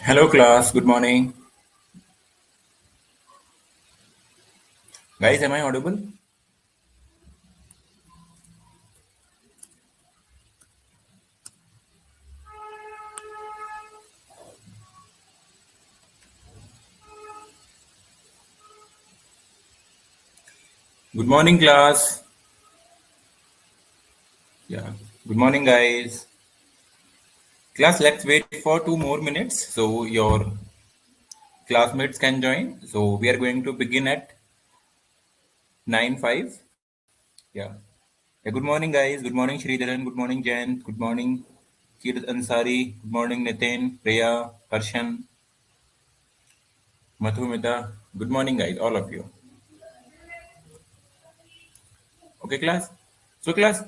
Hello class, good morning. Guys, am I audible? Good morning class. Yeah. Good morning guys. Class, let's wait for 2 more minutes so your classmates can join. So we are going to begin at 9:05. Yeah. Yeah, good morning guys. Good morning Sridharan. Good morning Jan. Good morning Kirat Ansari. Good morning Nitin, Priya, Harshan, Madhumita. Good morning guys, all of you. Okay class. So class,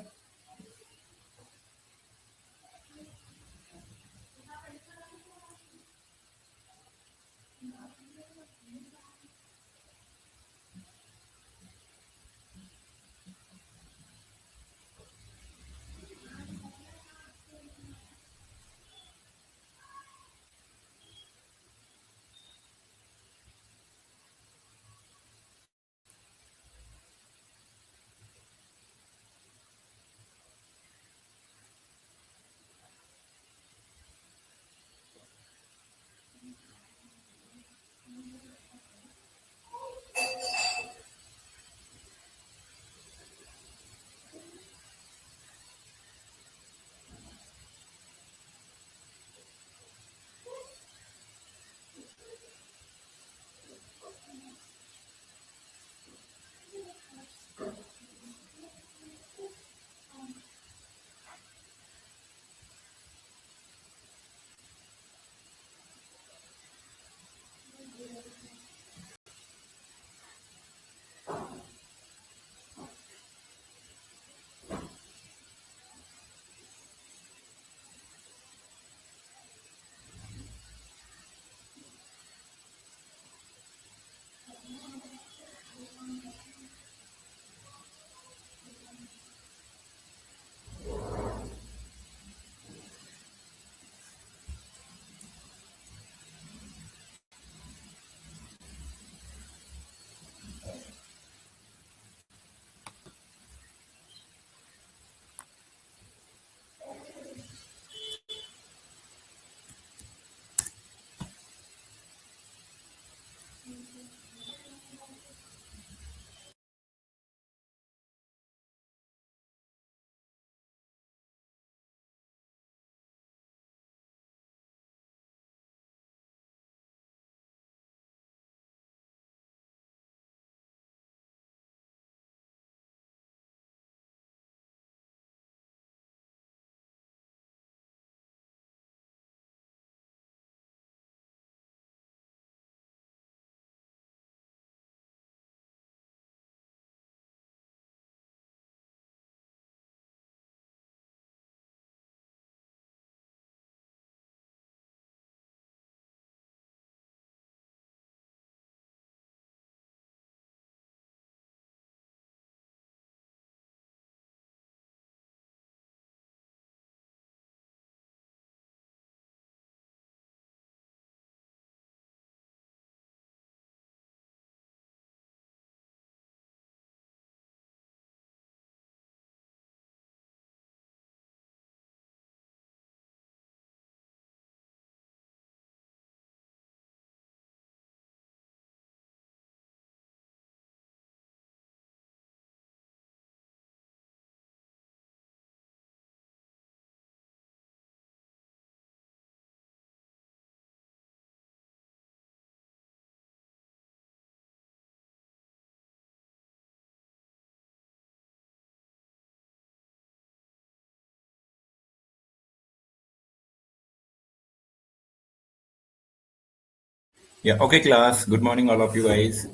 yeah, okay class. Good morning all of you guys.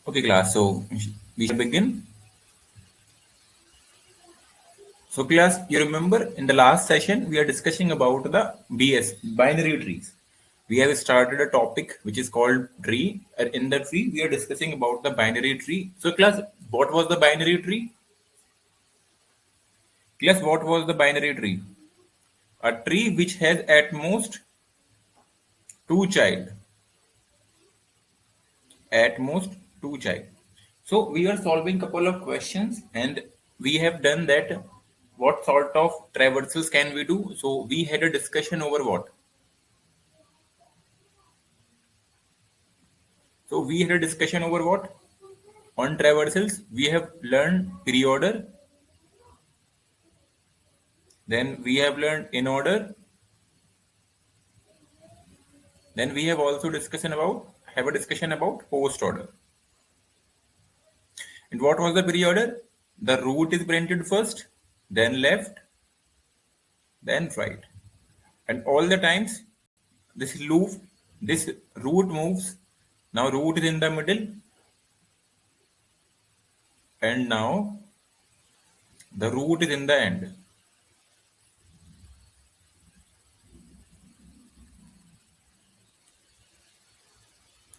Okay class, so we shall begin. So class, you remember in the last session, we are discussing about the BS, binary trees. We have started a topic which is called tree. And in the tree, we are discussing about the binary tree. So class, what was the binary tree? Class, what was the binary tree? A tree which has at most two child, at most two child. So we are solving couple of questions and we have done that. What sort of traversals can we do? So we had a discussion over what? So we had a discussion over what? On traversals, we have learned pre-order, then we have learned in order, then we have also have a discussion about post order. And what was the pre-order? The route is printed first, then left, then right. And all the times this route moves. Now route is in the middle, and now the route is in the end.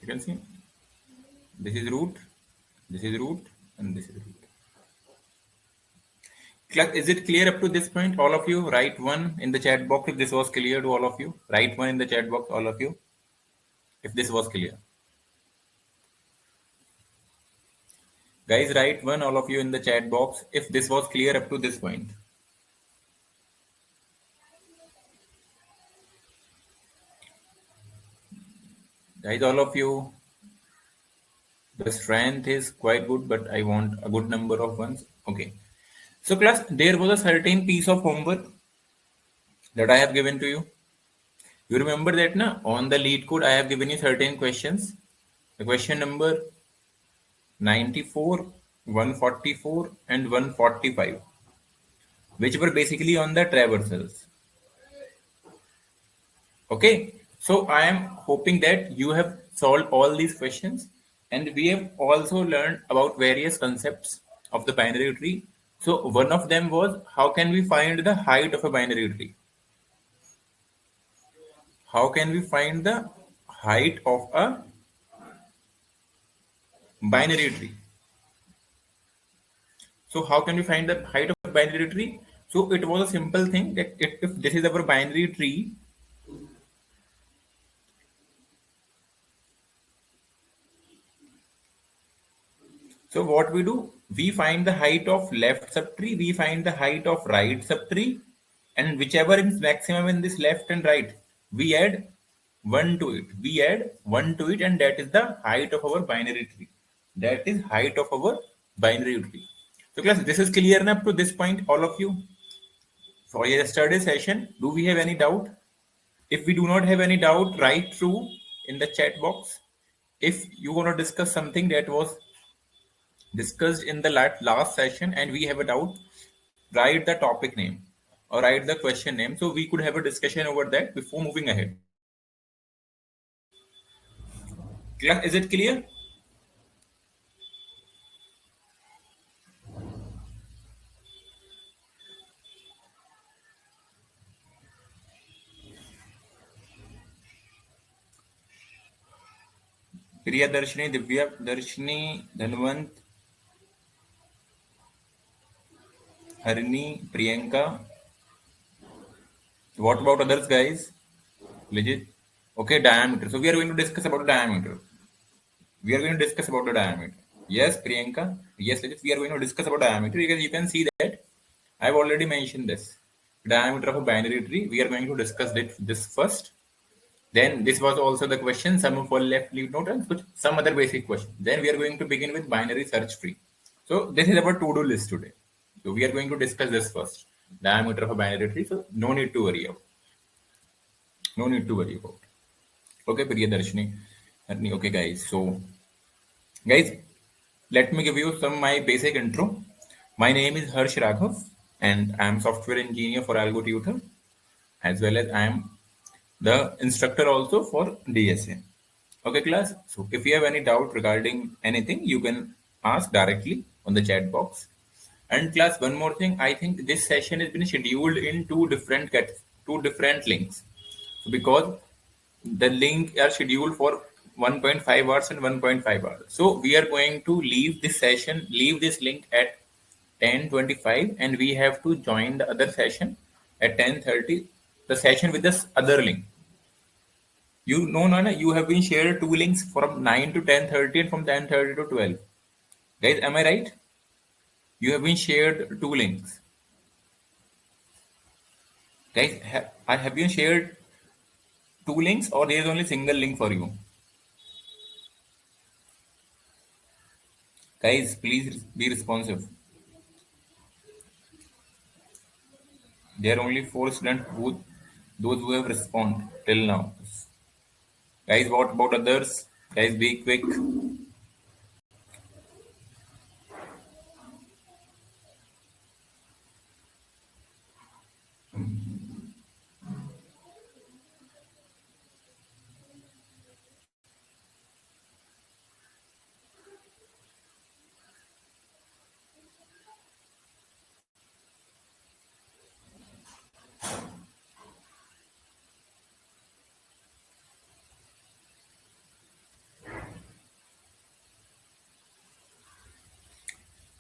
You can see this is route, this is route, and this is route. Is it clear up to this point? All of you, write one in the chat box if this was clear to all of you. Write one in the chat box, all of you, if this was clear. Guys, write one, all of you, in the chat box if this was clear up to this point. Guys, all of you, the strength is quite good, but I want a good number of ones. Okay. So class, there was a certain piece of homework that I have given to you. You remember that na? On the lead code, I have given you certain questions. The question number 94, 144 and 145, which were basically on the traversals. Okay. So I am hoping that you have solved all these questions and we have also learned about various concepts of the binary tree. So one of them was, how can we find the height of a binary tree? How can we find the height of a binary tree? So how can we find the height of a binary tree? So it was a simple thing that if this is our binary tree, so what we do, we find the height of left subtree, we find the height of right subtree, and whichever is maximum in this left and right, we add 1 to it. We add 1 to it, and that is the height of our binary tree. That is height of our binary tree. So class, this is clear enough to this point, all of you? For yesterday's session, do we have any doubt? If we do not have any doubt, write true in the chat box. If you want to discuss something that was discussed in the last session and we have a doubt, write the topic name or write the question name so we could have a discussion over that before moving ahead. Is it clear? Priya Darshini, Divya Darshini, Dhanwant, Harini, Priyanka. What about others, guys? Legit. Okay, diameter. So we are going to discuss about diameter. We are going to discuss about the diameter. Yes, Priyanka. Yes, Legit. We are going to discuss about diameter because you can see that I've already mentioned this. Diameter of a binary tree. We are going to discuss this first. Then this was also the question, sum of all left leave note and some other basic question. Then we are going to begin with binary search tree. So this is our to-do list today. So we are going to discuss this first. Diameter of a binary tree. So no need to worry about. No need to worry about. Okay, Priya Darshini. Okay, guys. So, guys, let me give you some my basic intro. My name is Harsh Raghav, and I am software engineer for Algo Tutor, as well as I am the instructor also for DSA. Okay, class. So, if you have any doubt regarding anything, you can ask directly on the chat box. And class, one more thing. I think this session has been scheduled in two different links. So, because the link are scheduled for 1.5 hours and 1.5 hours. So we are going to leave this link at 10:25, and we have to join the other session at 10:30, the session with this other link. You know, Nana, you have been shared two links from 9 to 10:30 and from 10:30 to 12. Guys, am I right? You have been shared two links. Guys, I have been shared two links or there is only single link for you? Guys, please be responsive. There are only four students who those who have responded till now. Guys, what about others? Guys, be quick.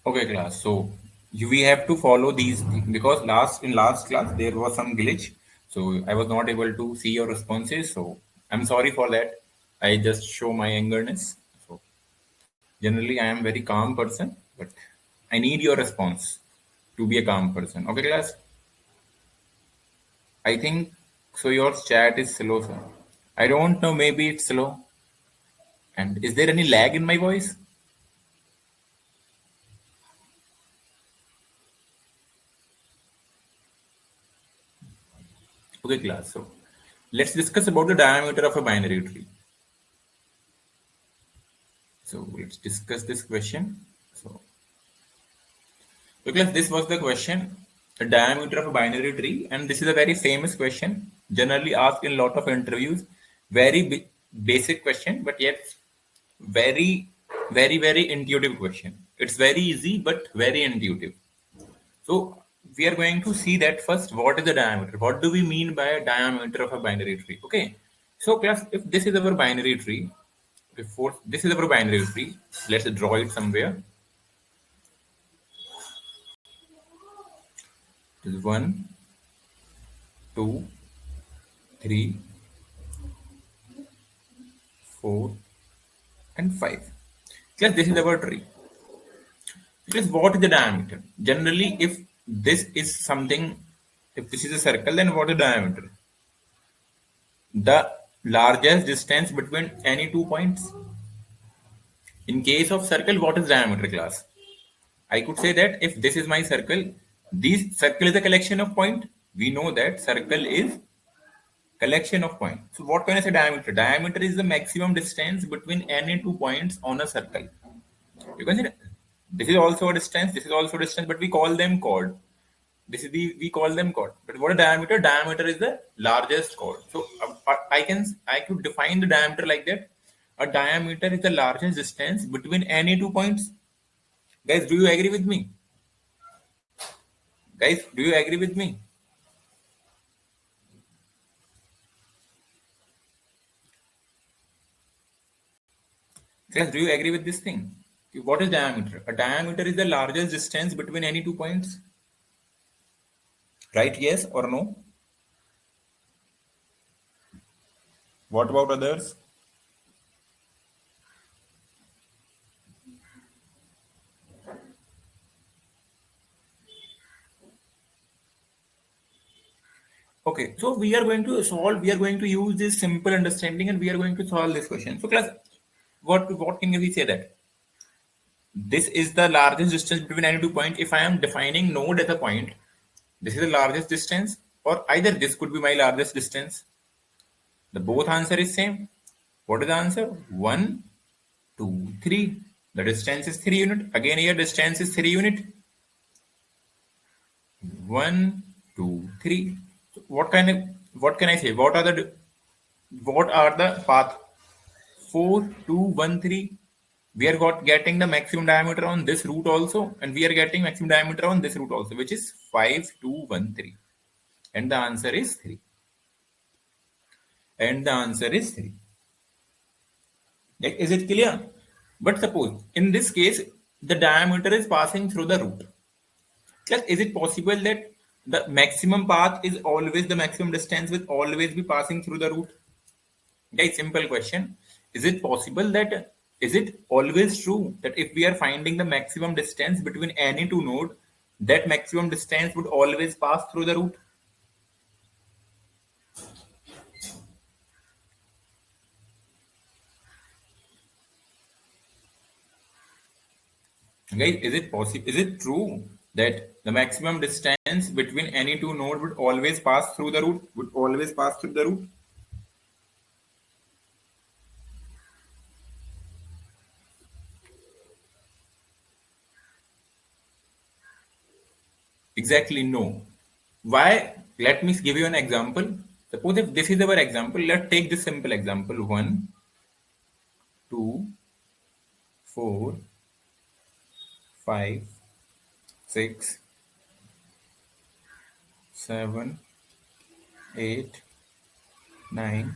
Okay, class. So we have to follow these because last class there was some glitch, so I was not able to see your responses. So I'm sorry for that. I just show my angerness. So generally I am very calm person, but I need your response to be a calm person. Okay, class. I think so. Your chat is slow, sir. I don't know. Maybe it's slow. And is there any lag in my voice? Okay, class. So let's discuss about the diameter of a binary tree. So let's discuss this question. So because this was the question, the diameter of a binary tree, and this is a very famous question, generally asked in a lot of interviews. Very basic question, but yet very, very intuitive question. It's very easy, but very intuitive. So we are going to see that first. What is the diameter? What do we mean by a diameter of a binary tree? Okay. So class, if this is our binary tree, before this is our binary tree, let's draw it somewhere. This is 1, 2, 3, 4, and 5. Yes, this is our tree. Because what is the diameter? Generally, if this is something, if this is a circle, then what is the diameter? The largest distance between any 2 points. In case of circle, what is diameter, class? I could say that if this is my circle, this circle is a collection of points. We know that circle is collection of points. So what can I say diameter? Diameter is the maximum distance between any 2 points on a circle. You can say this is also a distance, this is also a distance, but we call them chord. This is the we call them chord. But what is diameter? Diameter is the largest chord. So I could define the diameter like that. A diameter is the largest distance between any 2 points. Guys, do you agree with me? Guys, do you agree with me? Guys, do you agree with this thing? What is diameter? A diameter is the largest distance between any 2 points. Right? Yes or no? What about others? Okay, so we are going to solve, we are going to use this simple understanding and we are going to solve this question. So class, what can we say that? This is the largest distance between any 2 points. If I am defining node as a point, this is the largest distance or either this could be my largest distance. The both answer is same. What is the answer? 1, 2, 3. The distance is 3 unit. Again here distance is 3 unit. 1, 2, 3. So what can I say? What are the path? 4, 2, 1, 3. We are getting the maximum diameter on this route also, and we are getting maximum diameter on this route also, which is 5, 2, 1, 3. And the answer is 3. And the answer is 3. Like, is it clear? But suppose in this case, the diameter is passing through the route. Like, is it possible that the maximum path is always the maximum distance will always be passing through the route? Okay, simple question. Is it possible that, is it always true that if we are finding the maximum distance between any two node, that maximum distance would always pass through the root? Guys, is it possible? Is it true that the maximum distance between any two node would always pass through the root? Would always pass through the root? Exactly no. Why? Let me give you an example. Suppose if this is our example, let's take this simple example. 1, 2, 4, 5, 6, 7, 8, 9,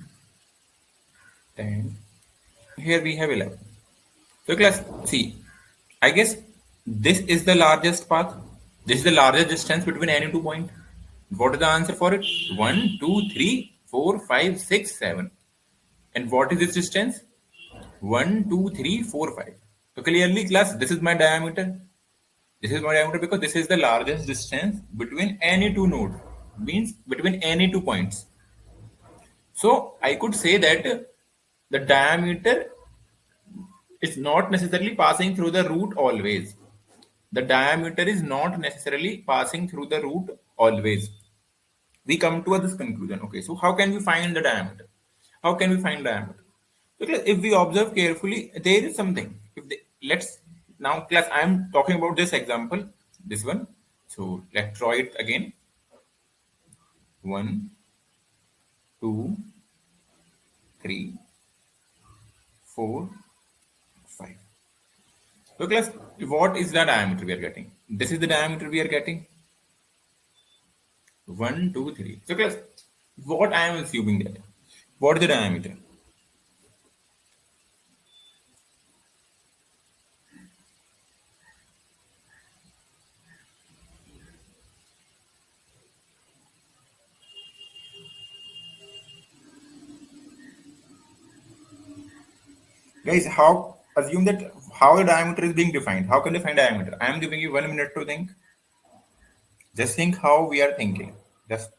10. Here we have 11. So class, see, I guess this is the largest path. This is the largest distance between any two points. What is the answer for it? 1, 2, 3, 4, 5, 6, 7. And what is this distance? 1, 2, 3, 4, 5. So clearly class, this is my diameter. This is my diameter because this is the largest distance between any two nodes. Means between any two points. So I could say that the diameter is not necessarily passing through the root always. The diameter is not necessarily passing through the root always. We come to this conclusion. Okay, so how can we find the diameter? How can we find diameter? So if we observe carefully, there is something. Let's now class, I am talking about this example, this one. So let's draw it again. 1, 2, 3, 4, 5. So class, what is the diameter we are getting? This is the diameter we are getting. 1, 2, 3. So class, what I am assuming that? What is the diameter? Guys, how assume that how the diameter is being defined? How can they find diameter? I am giving you 1 minute to think. Just think how we are thinking. Just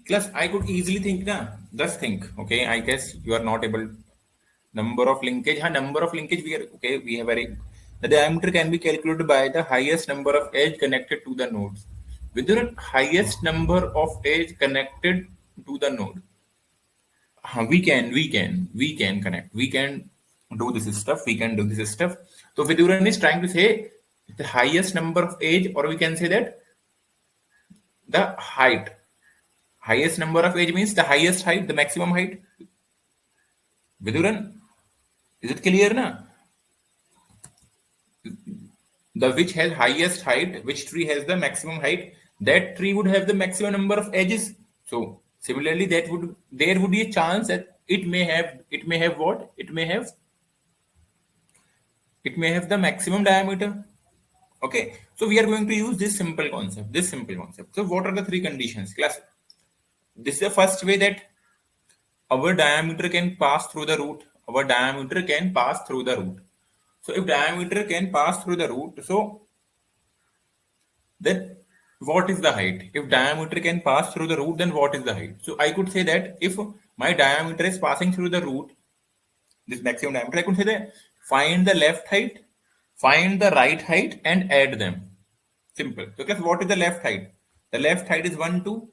plus I could easily think na. Just think. Okay, I guess you are not able. Number of linkage. Number of linkage we are okay. We have very. The diameter can be calculated by the highest number of edge connected to the nodes. With the highest number of edge connected to the node, we can connect. We can do this stuff. We can do this stuff. So Viduran is trying to say the highest number of edge, or we can say that the height. Highest number of edge means the highest height, the maximum height. Viduran, is it clear na? The which has highest height, which tree has the maximum height, that tree would have the maximum number of edges. So similarly, there would be a chance that it may have what? It may have the maximum diameter. Okay. So we are going to use this simple concept. So what are the three conditions? Class. This is the first way that our diameter can pass through the root. Our diameter can pass through the root. So if diameter can pass through the root, so then what is the height? If diameter can pass through the root, then what is the height? So I could say that if my diameter is passing through the root, this maximum diameter, I could say that find the left height, find the right height, and add them. Simple. So class, what is the left height? The left height is 1, 2.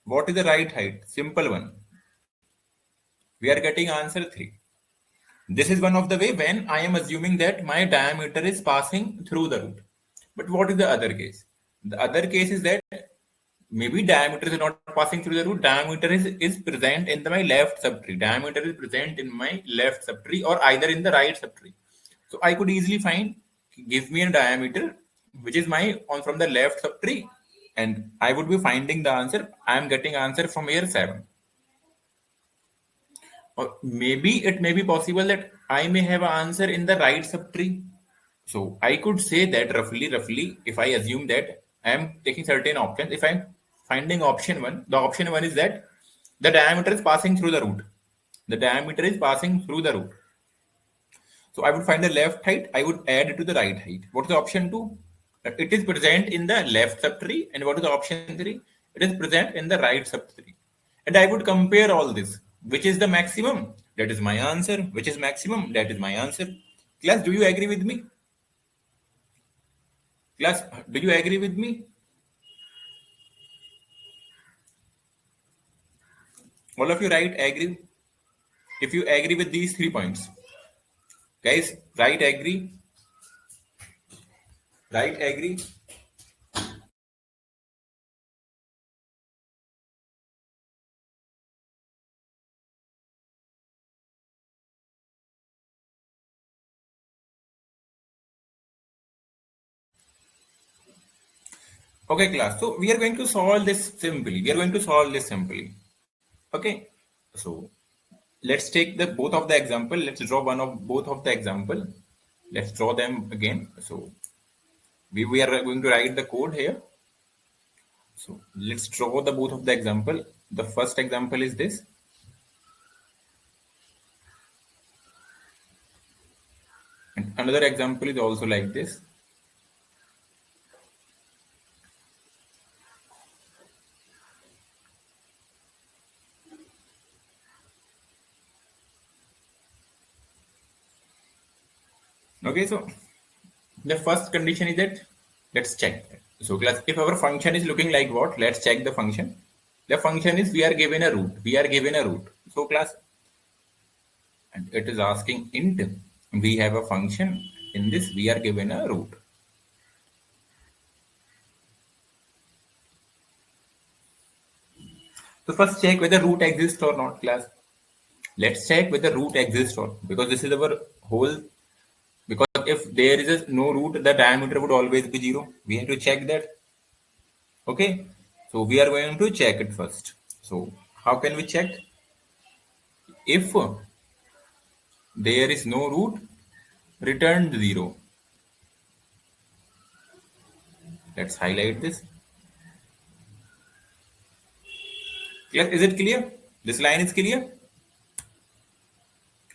What is the right height? Simple one. We are getting answer 3. This is one of the way when I am assuming that my diameter is passing through the root. But what is the other case? The other case is that maybe diameter is not passing through the root. Diameter is present in my left subtree. Diameter is present in my left subtree or either in the right subtree. So I could easily find, give me a diameter which is my on from the left subtree and I would be finding the answer. I am getting answer from here 7. Or maybe it may be possible that I may have an answer in the right subtree. So I could say that roughly, if I assume that I am taking certain options, if I'm finding option one, the option one is that the diameter is passing through the root. The diameter is passing through the root. So I would find the left height, I would add it to the right height. What is the option two? It is present in the left subtree. And what is the option three? It is present in the right subtree. And I would compare all this. Which is the maximum? That is my answer. Which is maximum? That is my answer. Class, do you agree with me? Class, do you agree with me? All of you write agree. If you agree with these 3 points. Guys, write agree. Write agree. Okay, class. So we are going to solve this simply. We are going to solve this simply. Okay. So let's take the both of the example. Let's draw one of both of the example. Let's draw them again. So we are going to write the code here. So let's draw the both of the example. The first example is this. And another example is also like this. Okay, so the first condition is that let's check that. So class, if our function is looking like what? Let's check the function. The function is we are given a root. We are given a root. So class, and it is asking int. We have a function. In this, we are given a root. So first check whether root exists or not, class. Let's check whether root exists or, because this is our whole, because if there is no root, the diameter would always be 0. We have to check that. Okay. So we are going to check it first. So how can we check? If there is no root, return 0. Let's highlight this. Yes, is it clear? This line is clear?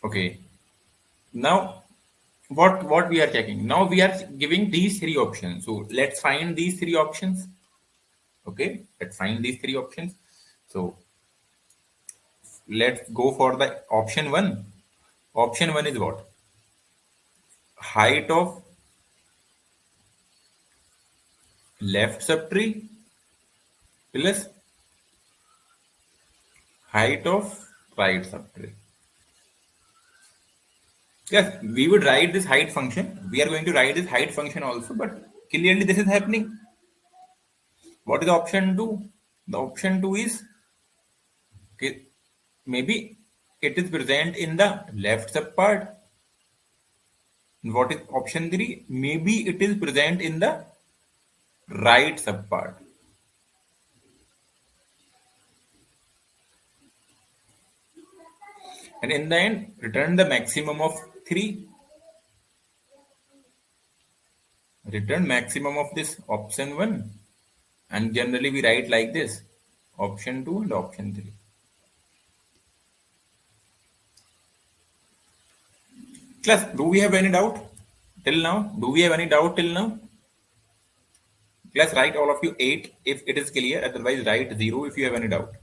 Okay. Now what we are checking? Now we are giving these 3 options. So let's find these 3 options. Okay, let's find these 3 options. So let's go for the option 1. Option 1 is what? Height of left subtree plus height of right subtree. Yes, we would write this height function. We are going to write this height function also, but clearly this is happening. What is option 2? The option 2 is, okay, maybe it is present in the left subpart. What is option 3? Maybe it is present in the right subpart. And in the end, return the maximum of 3. Return maximum of this option 1. And generally we write like this. Option 2 and option 3. Class, do we have any doubt till now? Do we have any doubt till now? Class, write all of you 8 if it is clear. Otherwise, write 0 if you have any doubt.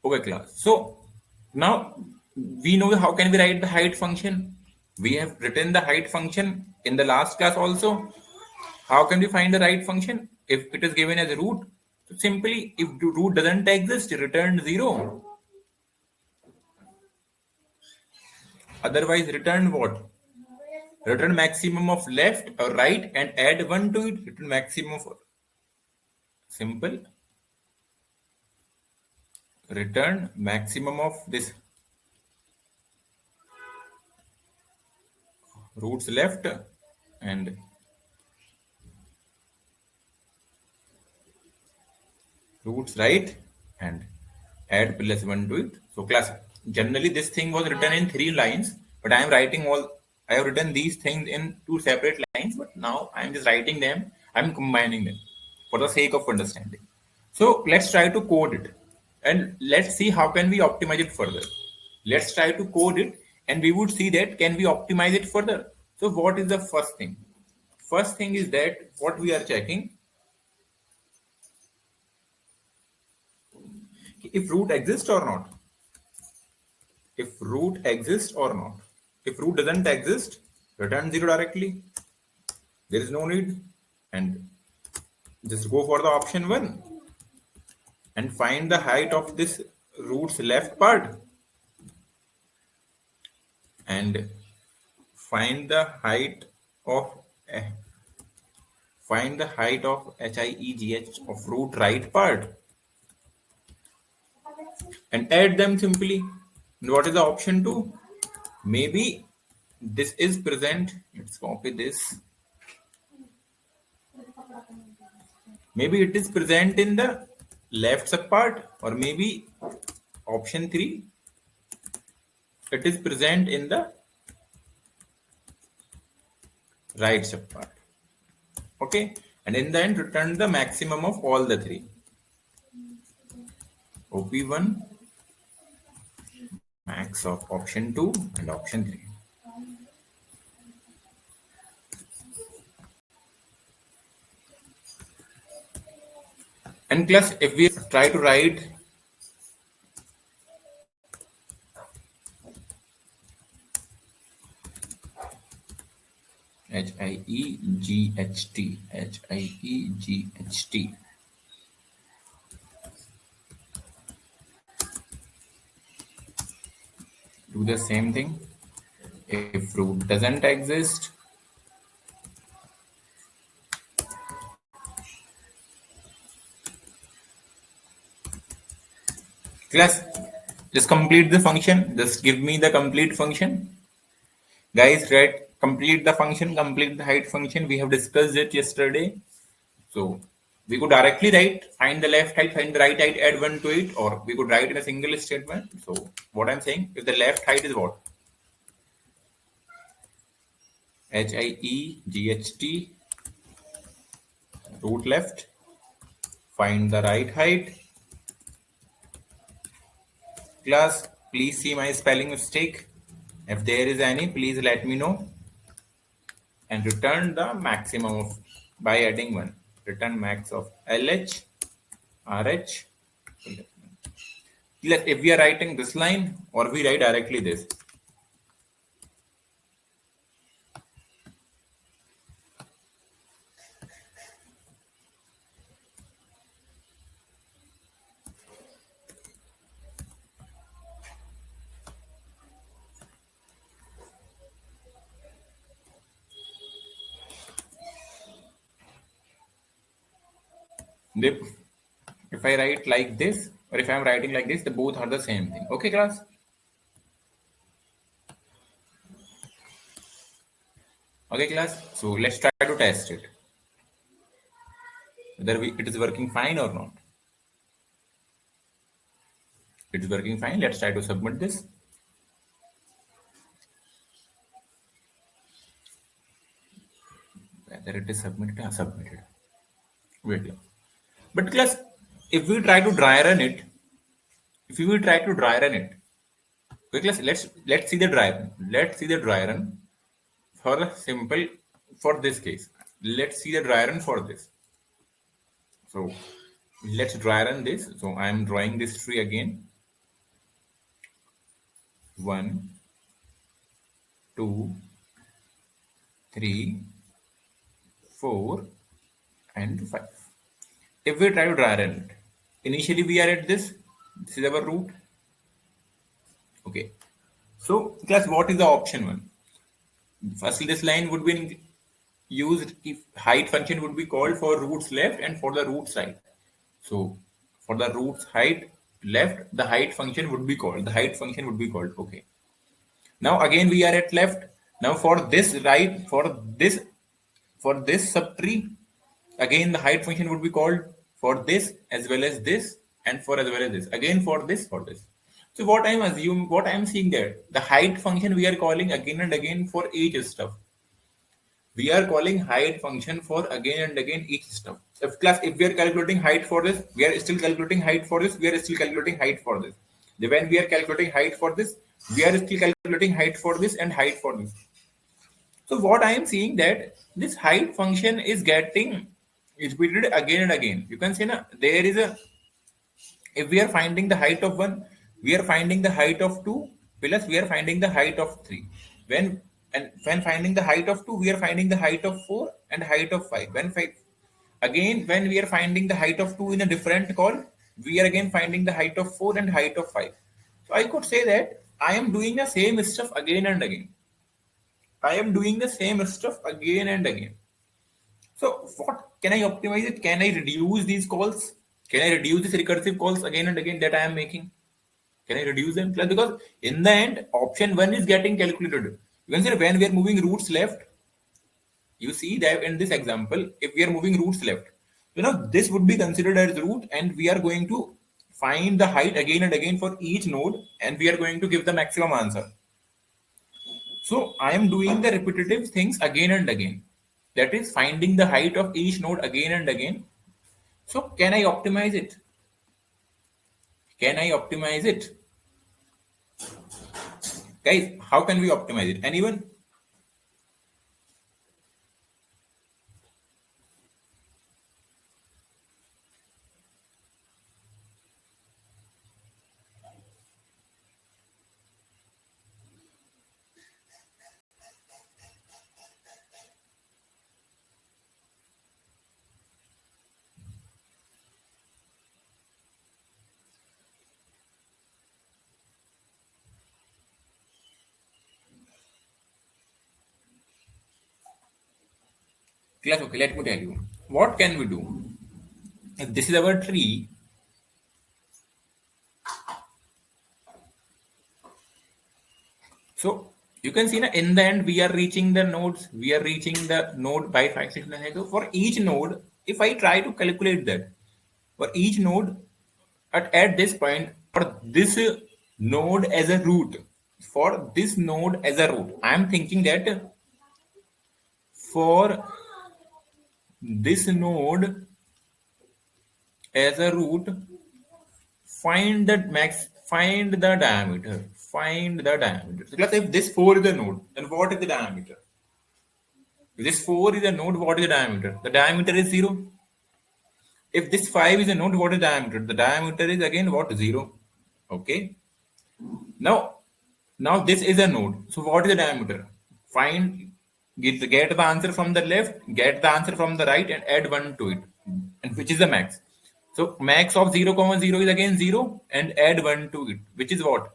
Okay, class. So now we know how can we write the height function. We have written the height function in the last class also. How can we find the right function if it is given as a root? So simply, if the root doesn't exist, return 0. Otherwise, return what? Return maximum of left or right and add 1 to it. Return maximum of simple. Return maximum of this roots left and roots right and add plus 1 to it. So class, generally this thing was written in 3 lines, but I am writing I have written these things in 2 separate lines, but now I am just writing them, I am combining them for the sake of understanding. So let's try to code it and let's see how can we optimize it further. Let's try to code it and we would see that can we optimize it further. So what is the first thing? First thing is that what we are checking if root exists or not. If root exists or not. If root doesn't exist, return 0 directly. There is no need. And just go for the option 1 and find the height of this root's left part and find the height of HIEGH of root right part and add them simply. And what is the option 2? Maybe this is present. Let's copy this. Maybe it is present in the left subpart, or maybe option 3, it is present in the right subpart. Okay, and in the end, return the maximum of all the 3. OP1, max of option 2 and option 3. And class, if we try to write HIEGHT, do the same thing. If root doesn't exist, class, just complete the function. Just give me the complete function. Guys, right? Complete the function, complete the height function. We have discussed it yesterday. So we could directly write, find the left height, find the right height, add 1 to it, or we could write in a single statement. So what I'm saying, if the left height is what? HIEGHT, root left, find the right height. Class, please see my spelling mistake. If there is any, please let me know. And return the maximum of by adding 1. Return max of LH, RH. If we are writing this line or we write directly this. If I write like this, or if I'm writing like this, they both are the same thing. Okay, class? Okay, class? So let's try to test it. Whether it is working fine or not. It is working fine. Let's try to submit this. Whether it is submitted or submitted. Wait. But class, if we try to dry run it, okay, class, let's see the dry run. Let's see the dry run for the simple for this case. Let's see the dry run for this. So let's dry run this. So I am drawing this tree again. 1, 2, 3, 4, and 5. If we try to dry run it, initially we are at this. This is our root. Okay. So, class, what is the option one? Firstly, this line would be used if height function would be called for roots left and for the roots right. So, for the roots height left, the height function would be called. The height function would be called. Okay. Now again we are at left. Now for this right, for this subtree, again the height function would be called for this as well as this and for as well as this. Again for this, for this. So what I am seeing there, the height function we are calling again and again for each stuff. We are calling height function for again and again each stuff. If we are calculating height for this, we are still calculating height for this, we are still calculating height for this. When we are calculating height for this, we are still calculating height for this and height for this. So what I am seeing that this height function is getting repeated again and again. You can see now there is a, if we are finding the height of 1, we are finding the height of 2 plus we are finding the height of 3. When finding the height of 2, we are finding the height of 4 and height of 5. When we are finding the height of 2 in a different call, we are again finding the height of 4 and height of 5. So I could say that I am doing the same stuff again and again. I am doing the same stuff again and again. So what can I optimize it? Can I reduce these calls? Can I reduce these recursive calls again and again that I am making? Can I reduce them? Because in the end, option 1 is getting calculated. You can say when we are moving roots left, you see that in this example, if we are moving roots left, this would be considered as root and we are going to find the height again and again for each node and we are going to give the maximum answer. So I am doing the repetitive things again and again. That is finding the height of each node again and again. So can I optimize it? Can I optimize it? Guys, how can we optimize it? Anyone? Class, okay, let me tell you. What can we do? If this is our tree, so you can see now in the end we are reaching the nodes. We are reaching the node by 5, 6, 9. So for each node, if I try to calculate that, for each node at this point, for this node as a root, for this node as a root, I am thinking that for this node as a root, find the diameter. Find the diameter. So let's say if this 4 is a node, then what is the diameter? If this 4 is a node, what is the diameter? The diameter is 0. If this 5 is a node, what is the diameter? The diameter is again what? 0. Okay. Now this is a node. So what is the diameter? Get the answer from the left, get the answer from the right, and add 1 to it. And which is the max? So max of 0, 0 is again 0, and add 1 to it, which is what?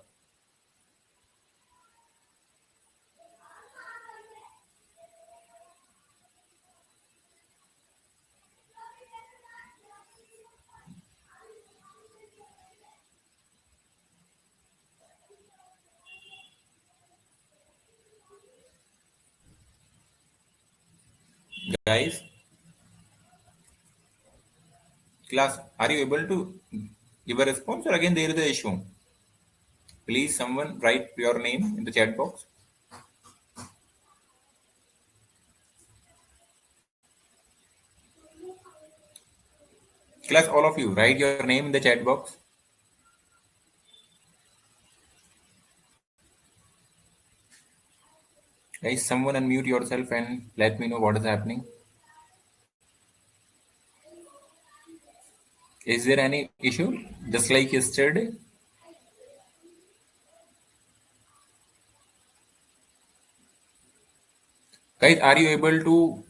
Guys, class, are you able to give a response or again there is the issue? Please someone write your name in the chat box. Class, all of you, write your name in the chat box. Guys, someone unmute yourself and let me know what is happening. Is there any issue? Just like yesterday? Guys, are you able to?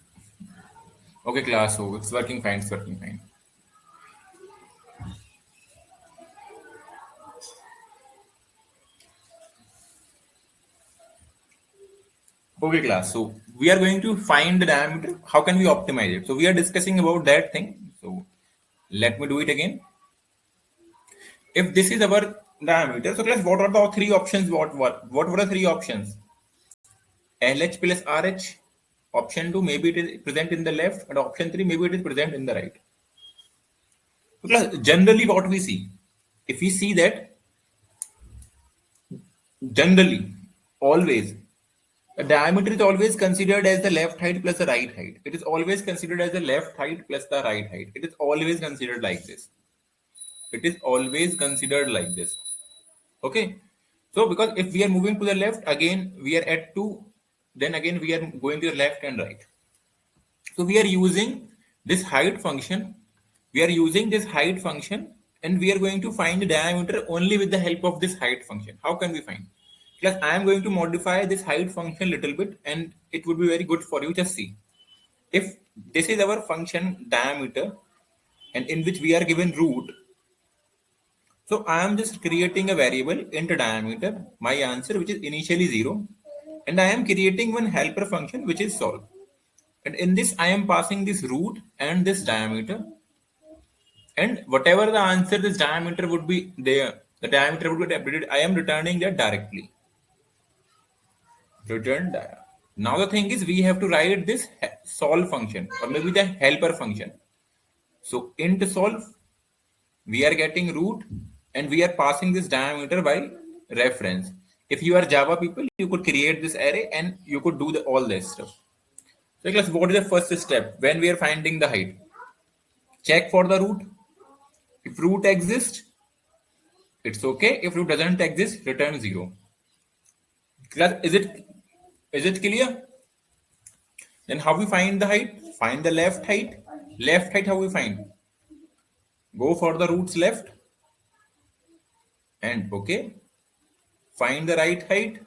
Okay, class. So it's working fine. It's working fine. Okay, class. So we are going to find the diameter. How can we optimize it? So we are discussing about that thing. So let me do it again. If this is our diameter, so class, what are the three options? What were the three options? LH plus RH. Option 2, maybe it is present in the left, and option 3, maybe it is present in the right. So class, generally what we see, if we see that generally, always, the diameter is always considered as the left height plus the right height. It is always considered as the left height plus the right height. It is always considered like this. It is always considered like this. Okay. So because if we are moving to the left, again we are at 2, then again we are going to the left and right. So we are using this height function. We are using this height function and we are going to find the diameter only with the help of this height function. How can we find? Plus, I am going to modify this height function little bit and it would be very good for you. Just see. If this is our function diameter and in which we are given root, so I am just creating a variable into diameter, my answer which is initially 0, and I am creating one helper function which is solve. And in this I am passing this root and this diameter, and whatever the answer this diameter would be there, the diameter would be updated. I am returning that directly. Return dia. Now the thing is we have to write this solve function or maybe the helper function. So int solve, we are getting root and we are passing this diameter by reference. If you are Java people, you could create this array and you could do all this stuff. So class, what is the first step when we are finding the height? Check for the root. If root exists, it's okay. If root doesn't exist, return 0. Class, is it clear? Then how we find the height? Find the left height. Left height, how we find? Go for the roots left and okay. Find the right height.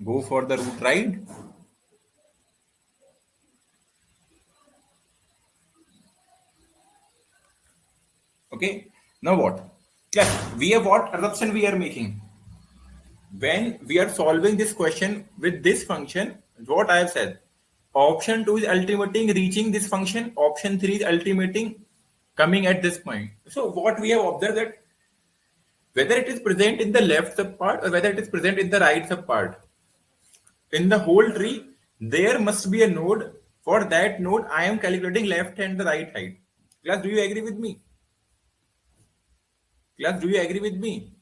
Go for the root right. Okay. Now what? Class, we have what assumption we are making? When we are solving this question with this function, what I have said, option 2 is ultimating reaching this function, option 3 is ultimating coming at this point. So what we have observed that whether it is present in the left subpart or whether it is present in the right subpart, in the whole tree, there must be a node. For that node, I am calculating left and the right height. Class, do you agree with me? Class, do you agree with me?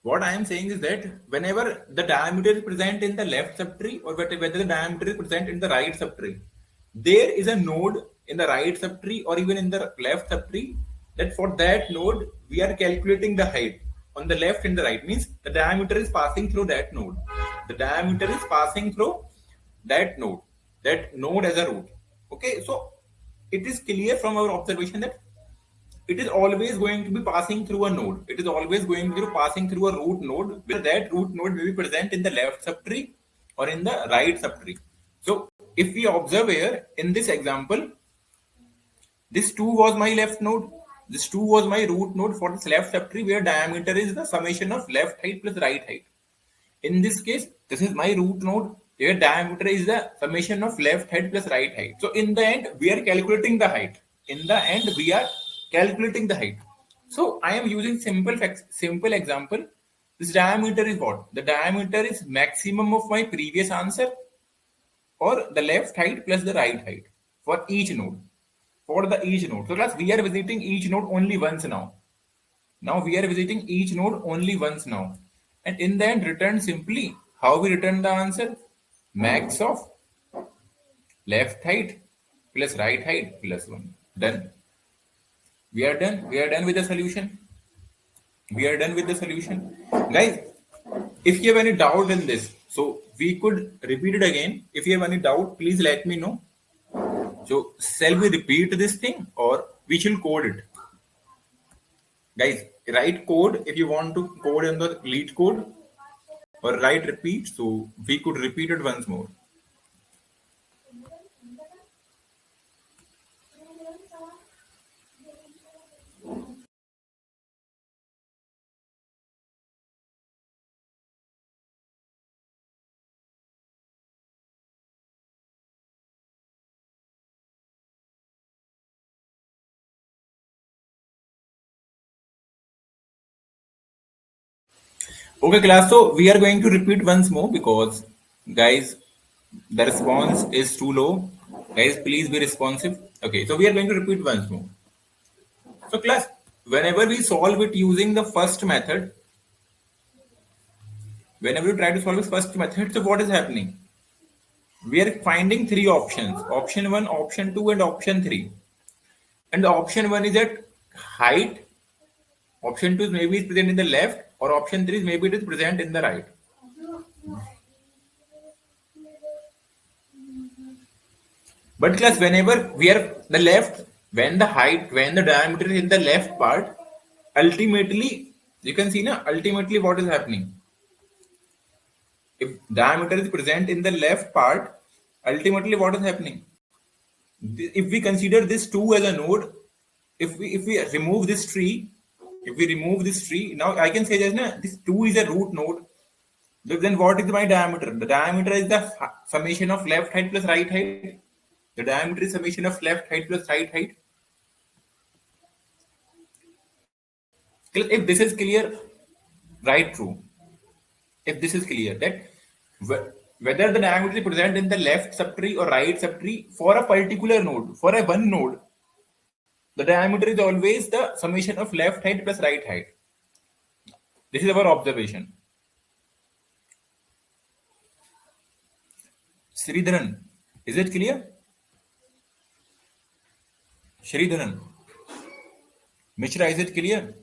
What I am saying is that whenever the diameter is present in the left subtree or whether the diameter is present in the right subtree, there is a node in the right subtree or even in the left subtree that for that node we are calculating the height on the left and the right, means the diameter is passing through that node. The diameter is passing through that node as a root. Okay, so it is clear from our observation that it is always going to be passing through a node. It is always going to be passing through a root node, where that root node may be present in the left subtree or in the right subtree. So if we observe here in this example, this 2 was my left node, this 2 was my root node for this left subtree where diameter is the summation of left height plus right height. In this case, this is my root node where diameter is the summation of left height plus right height. So in the end, we are calculating the height. In the end, we are calculating the height. So I am using simple example. This diameter is what? The diameter is maximum of my previous answer or the left height plus the right height for each node. For the each node. So class, we are visiting each node only once now. Now we are visiting each node only once now. And in the end, return simply how we return the answer? Max of left height plus right height plus 1. Done. We are done. We are done with the solution. We are done with the solution. Guys, if you have any doubt in this, so we could repeat it again. If you have any doubt, please let me know. So shall we repeat this thing or we shall code it? Guys, write code if you want to code in the lead code. or write repeat, so we could repeat it once more. Okay, class. So we are going to repeat once more because, guys, the response is too low. Guys, please be responsive. Okay, so we are going to repeat once more. So, class, whenever we solve it using the first method, whenever you try to solve this first method, so what is happening? We are finding three options: option one, option two, and option three. And the option one is at height. Option two is maybe is present in the left, or option three is maybe it is present in the right. But class, whenever we are the left, when the height, when the diameter is in the left part, ultimately you can see now. Ultimately, what is happening? If diameter is present in the left part, ultimately what is happening? If we consider this two as a node, if we remove this tree, if we remove this tree, now I can say that na, this two is a root node. Then what is my diameter? The diameter is the summation of left height plus right height. The diameter is summation of left height plus right height. If this is clear, write true. If this is clear, that whether the diameter is present in the left subtree or right subtree for a particular node, for a one node, the diameter is always the summation of left height plus right height. This is our observation. Sridharan, is it clear? Sridharan, Mishra, is it clear?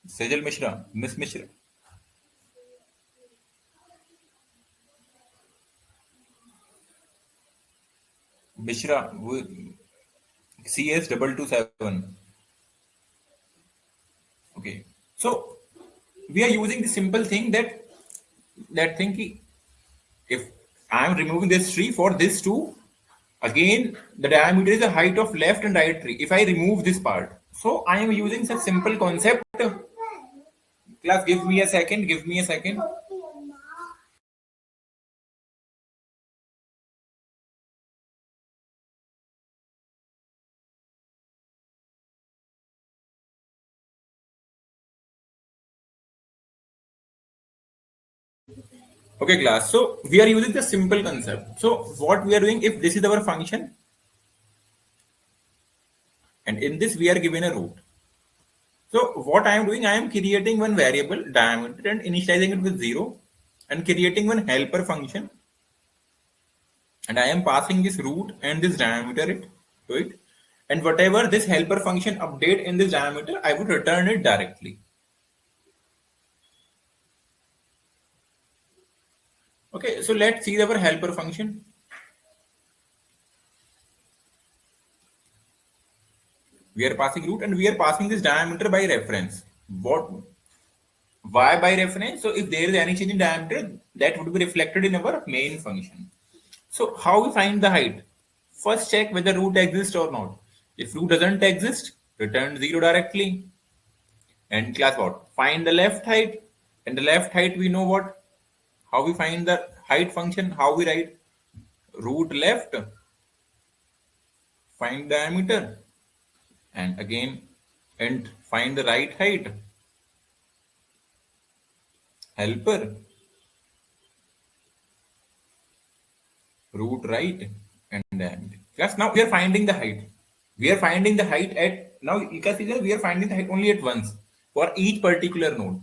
Sejal Mishra, Miss Mishra. Mishra, CS 227. Okay. So we are using the simple thing that thing if I am removing this tree for this two, again the diameter is the height of left and right tree. If I remove this part, so I am using such simple concept. Class, give me a second. Give me a second. Okay, class. So we are using the simple concept. So what we are doing, if this is our function, and in this we are given a root. So what I am doing, I am creating one variable diameter and initializing it with 0 and creating one helper function, and I am passing this root and this diameter to it, and whatever this helper function update in this diameter, I would return it directly. Okay, so let's see our helper function. We are passing root and we are passing this diameter by reference. What? Why by reference? So if there is any change in diameter, that would be reflected in our main function. So how we find the height? First check whether root exists or not. If root doesn't exist, return 0 directly. And class what? Find the left height. And the left height we know what? How we find the height function? How we write? Root left, find diameter, and again and find the right height. Helper, root right, and diameter. Class, now we are finding the height. We are finding the height at, now you can see that we are finding the height only at once for each particular node.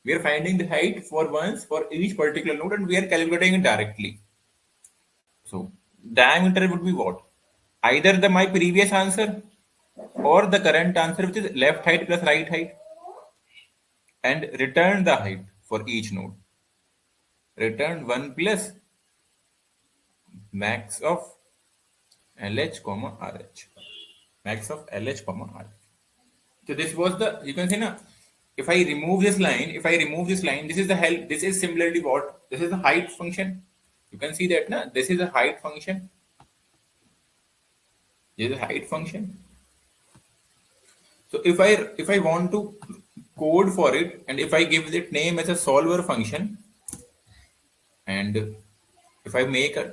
We are finding the height for once for each particular node and we are calculating it directly. So diameter would be what? Either the my previous answer or the current answer, which is left height plus right height, and return the height for each node. Return 1 plus max of LH comma RH. Max of LH comma RH. So this was the, you can see now, if I remove this line, this is the help. This is similarly what? This is the height function. You can see that, na? This is a height function. This is a height function. So if I want to code for it, and if I give it name as a solver function, and if I make a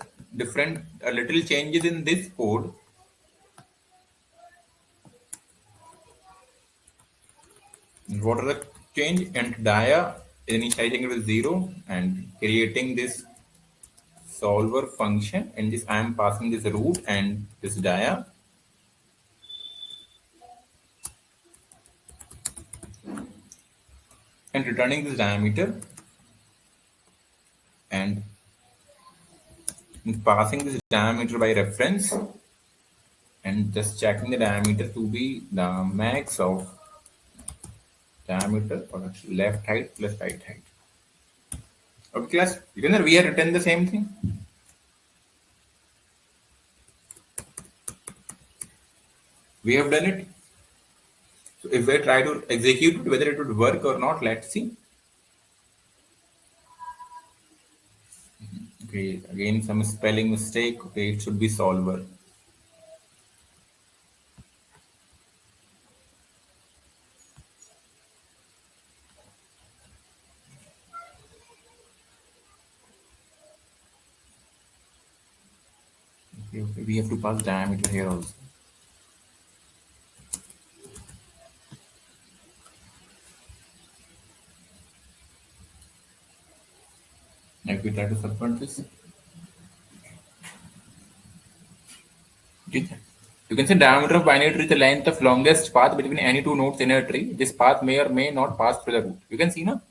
little changes in this code, what are the change? And dia initializing it with 0 and creating this solver function, and this I am passing this root and this dia, and returning this diameter, and passing this diameter by reference, and just checking the diameter to be the max of diameter or left height plus right height. Okay, class. You can we have written the same thing. We have done it. So if I try to execute it, whether it would work or not, let's see. Okay, again some spelling mistake. Okay, it should be solver. Okay, we have to pass diameter here also. Like we try to subvert this. Okay. You can say diameter of binary tree is the length of longest path between any two nodes in a tree. This path may or may not pass through the root. You can see, no?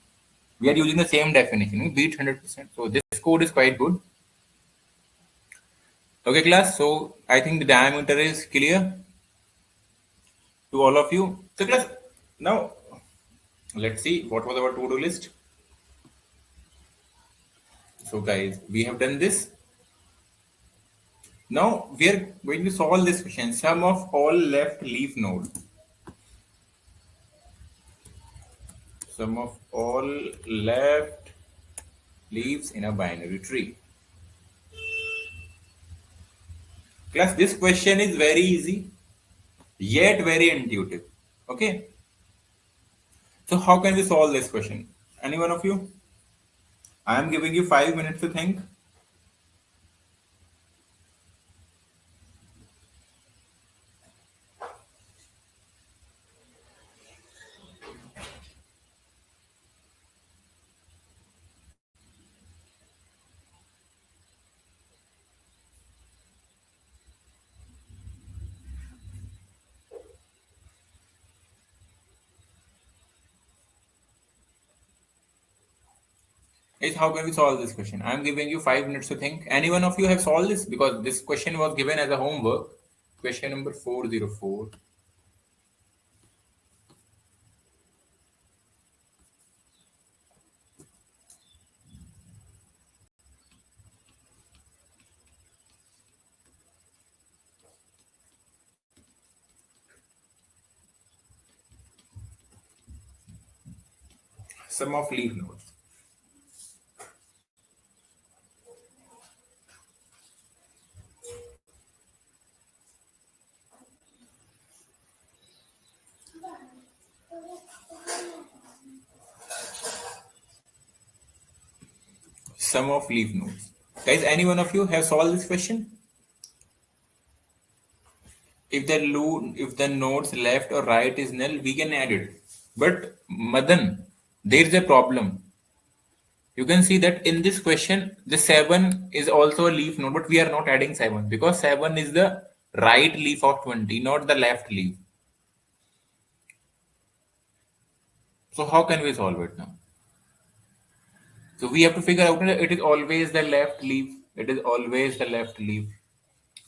We are using the same definition, beat 100%. So this code is quite good. Okay, class. So I think the diameter is clear to all of you. So class, now let's see what was our to-do list. So guys, we have done this. Now we are going to solve this question. Sum of all left leaf nodes. Sum of all left leaves in a binary tree. Class, this question is very easy, yet very intuitive. Okay. So how can we solve this question? Any one of you? I am giving you 5 minutes to think. Is how can we solve this question? I am giving you 5 minutes to think. Any one of you have solved this? Because this question was given as a homework. Question number 404. Sum of leaf nodes. Sum of leaf nodes. Guys, any one of you have solved this question? If the nodes left or right is null, we can add it. But Madan, there is a problem. You can see that in this question, the 7 is also a leaf node, but we are not adding 7 because 7 is the right leaf of 20, not the left leaf. So how can we solve it now? So we have to figure out that it is always the left leaf. It is always the left leaf.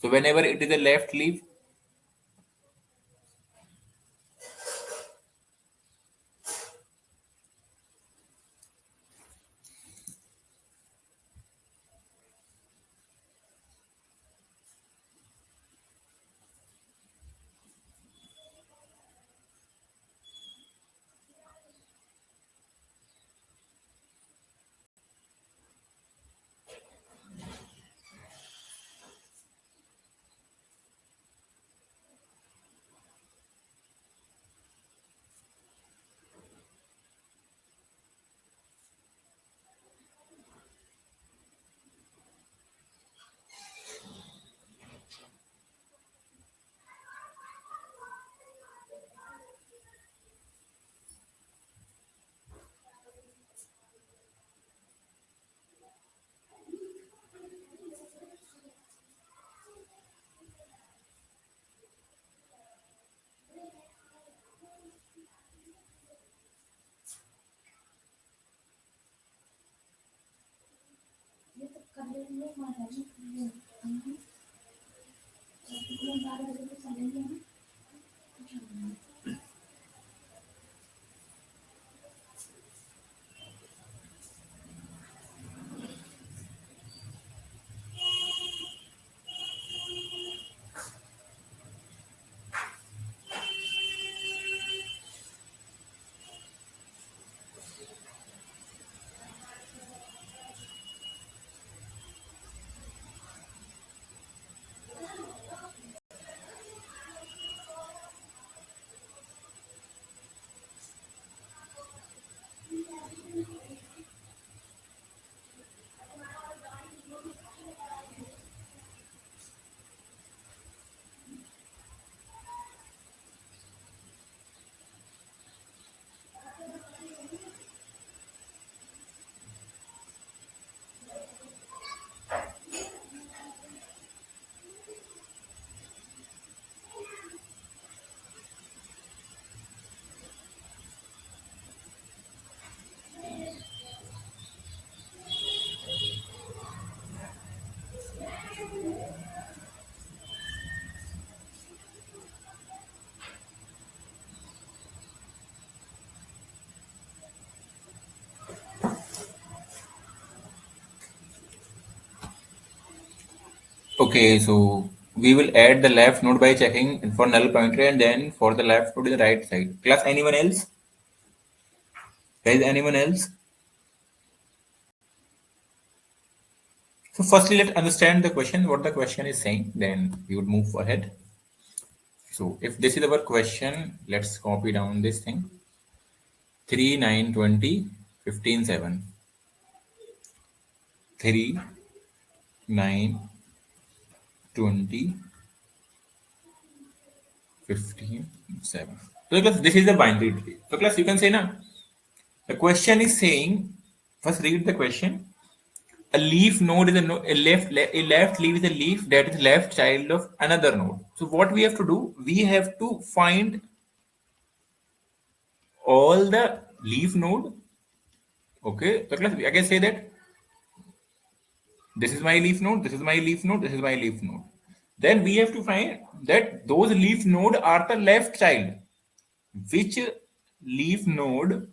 So whenever it is a left leaf, Okay, so we will add the left node by checking for null pointer and then for the left node in the right side. Class, anyone else? Guys, anyone else? So firstly, let's understand the question, what the question is saying, then we would move ahead. So if this is our question, let's copy down this thing. 3, 9, 20, 15, 7. 3, 9, 20, 15, 7. So class, this is the binary tree. So class, you can say now, the question is saying, first read the question. A leaf node is a left leaf is a leaf that is left child of another node. So what we have to do, we have to find all the leaf node. Okay, so class, I can say that this is my leaf node, this is my leaf node, this is my leaf node. Then we have to find that those leaf node are the left child. Which leaf node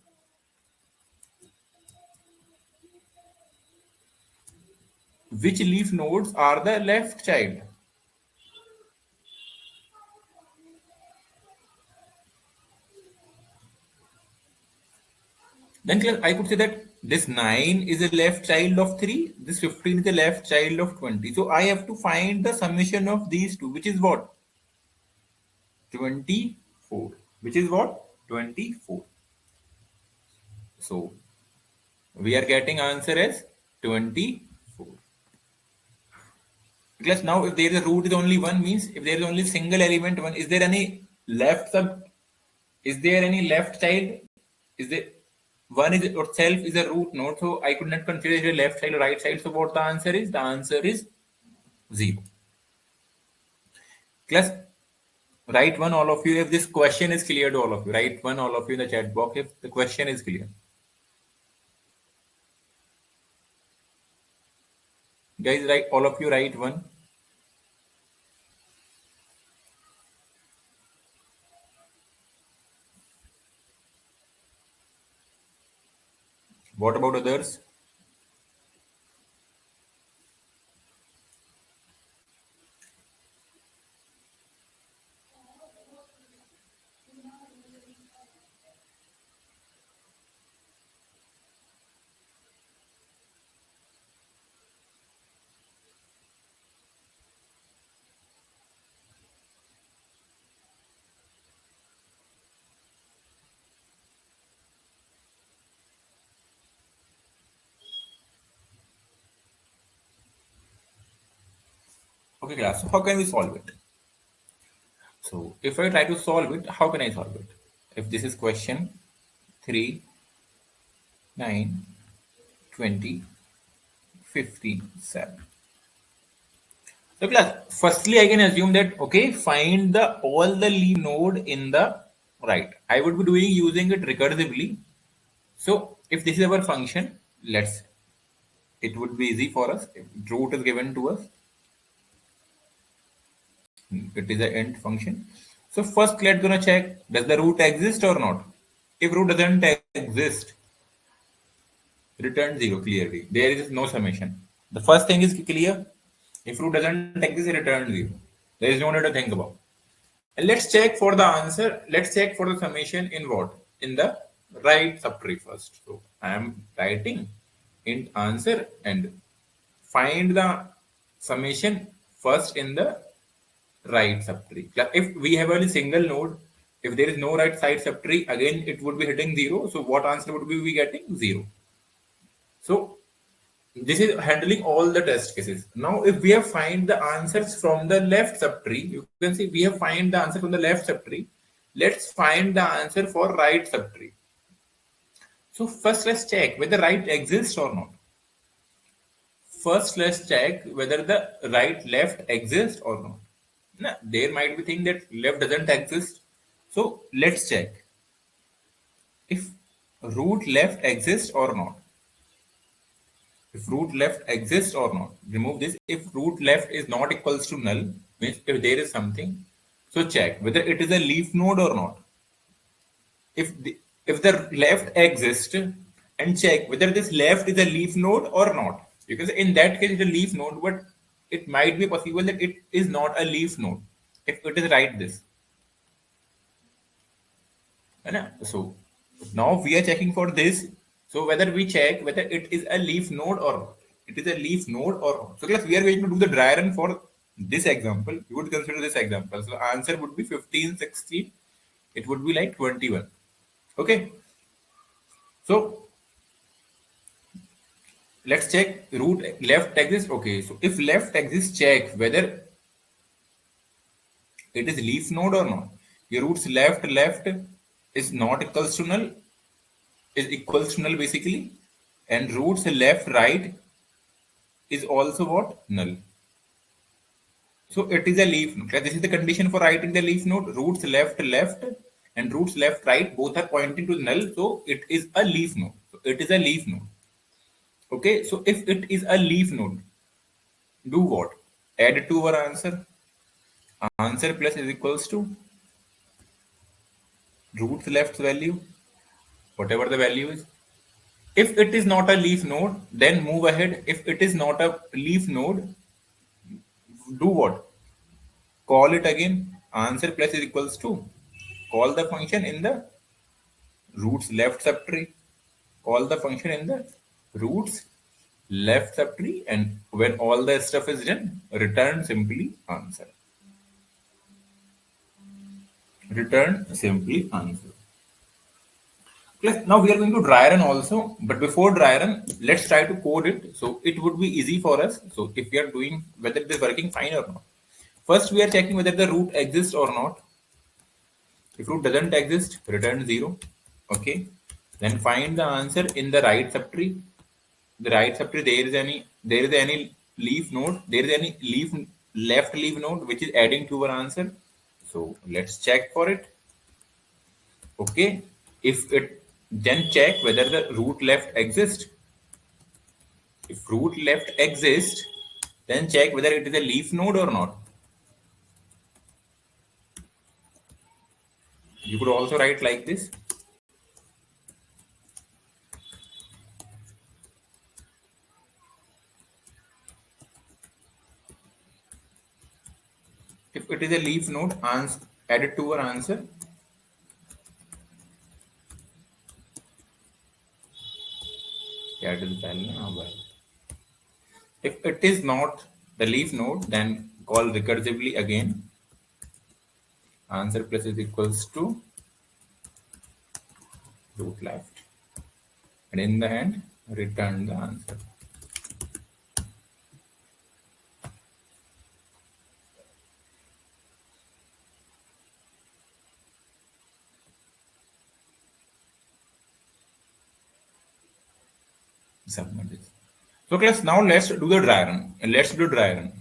nodes are the left child? Then class, I could say that this 9 is a left child of 3, this 15 is a left child of 20. So I have to find the summation of these two, which is what? 24. Which is what? 24. So we are getting answer as 24. Because now if there is a root is only one, means if there is only single element one, is there any left sub? Is there any left child? Is there one is itself is a root node, so I could not consider it a left side or right side. So what the answer is? The answer is 0. Class, write one all of you if this question is clear to all of you. Write one all of you in the chat box if the question is clear. Guys, write all of you write one. What about others? Okay, class. So how can we solve it? So if I try to solve it, how can I solve it? If this is question 3, 9, 20, 57. So class, firstly I can assume that, okay, find the all the leaf node in the right. I would be doing using it recursively. So if this is our function, let's it would be easy for us. If root is given to us, it is an int function. So first let's gonna check, does the root exist or not? If root doesn't exist, return 0 clearly. There is no summation. The first thing is clear. If root doesn't exist, return 0. There is no need to think about. And let's check for the answer. Let's check for the summation in what? In the right subtree first. So I am writing int answer and find the summation first in the right subtree. If we have only single node, if there is no right side subtree, again it would be hitting 0. So what answer would we be getting? 0. So this is handling all the test cases. Now, if we have find the answers from the left subtree, you can see we have find the answer from the left subtree. Let's find the answer for right subtree. So first let's check whether right exists or not. First let's check whether the right left exists or not. Now, there might be thing that left doesn't exist. So let's check if root left exists or not. If root left exists or not, remove this. If root left is not equals to null, means if there is something, so check whether it is a leaf node or not. If the left exists, and check whether this left is a leaf node or not. Because in that case it's a leaf node, but it might be possible that it is not a leaf node. If it is right this. So now we are checking for this. So whether we check whether it is a leaf node or not. It is a leaf node or not. So class, we are going to do the dry run for this example. You would consider this example. So answer would be 15, 16. It would be like 21. Okay. So let's check root left exists. Okay. So if left exists, check whether it is leaf node or not. Your roots left is not equals to null, is equals to null basically, and roots left right is also what? Null. So it is a leaf node. This is the condition for writing the leaf node. Roots left and roots left right both are pointing to null. So it is a leaf node. So it is a leaf node. Okay. So if it is a leaf node, do what? Add to our answer. Answer plus is equals to roots left value, whatever the value is. If it is not a leaf node, then move ahead. If it is not a leaf node, do what? Call it again. Answer plus is equals to. Call the function in the roots left subtree. Call the function in the roots left subtree, and when all the stuff is done, return simply answer. Return simply answer. Plus, now we are going to dry run also, but before dry run, let's try to code it. So it would be easy for us. So if we are doing whether it is working fine or not. First, we are checking whether the root exists or not. If root doesn't exist, return 0. Okay. Then find the answer in the right subtree. The right subtree, there is any leaf node, there is any left leaf node which is adding to our answer. So let's check for it. Okay. If it then check whether the root left exists. If root left exists, then check whether it is a leaf node or not. You could also write like this. If it is a leaf node, add it to our answer. If it is not the leaf node, then call recursively again. Answer plus is equals to root left. And in the end, return the answer. Submit this. So class, now let's do the dry run. Let's do dry run.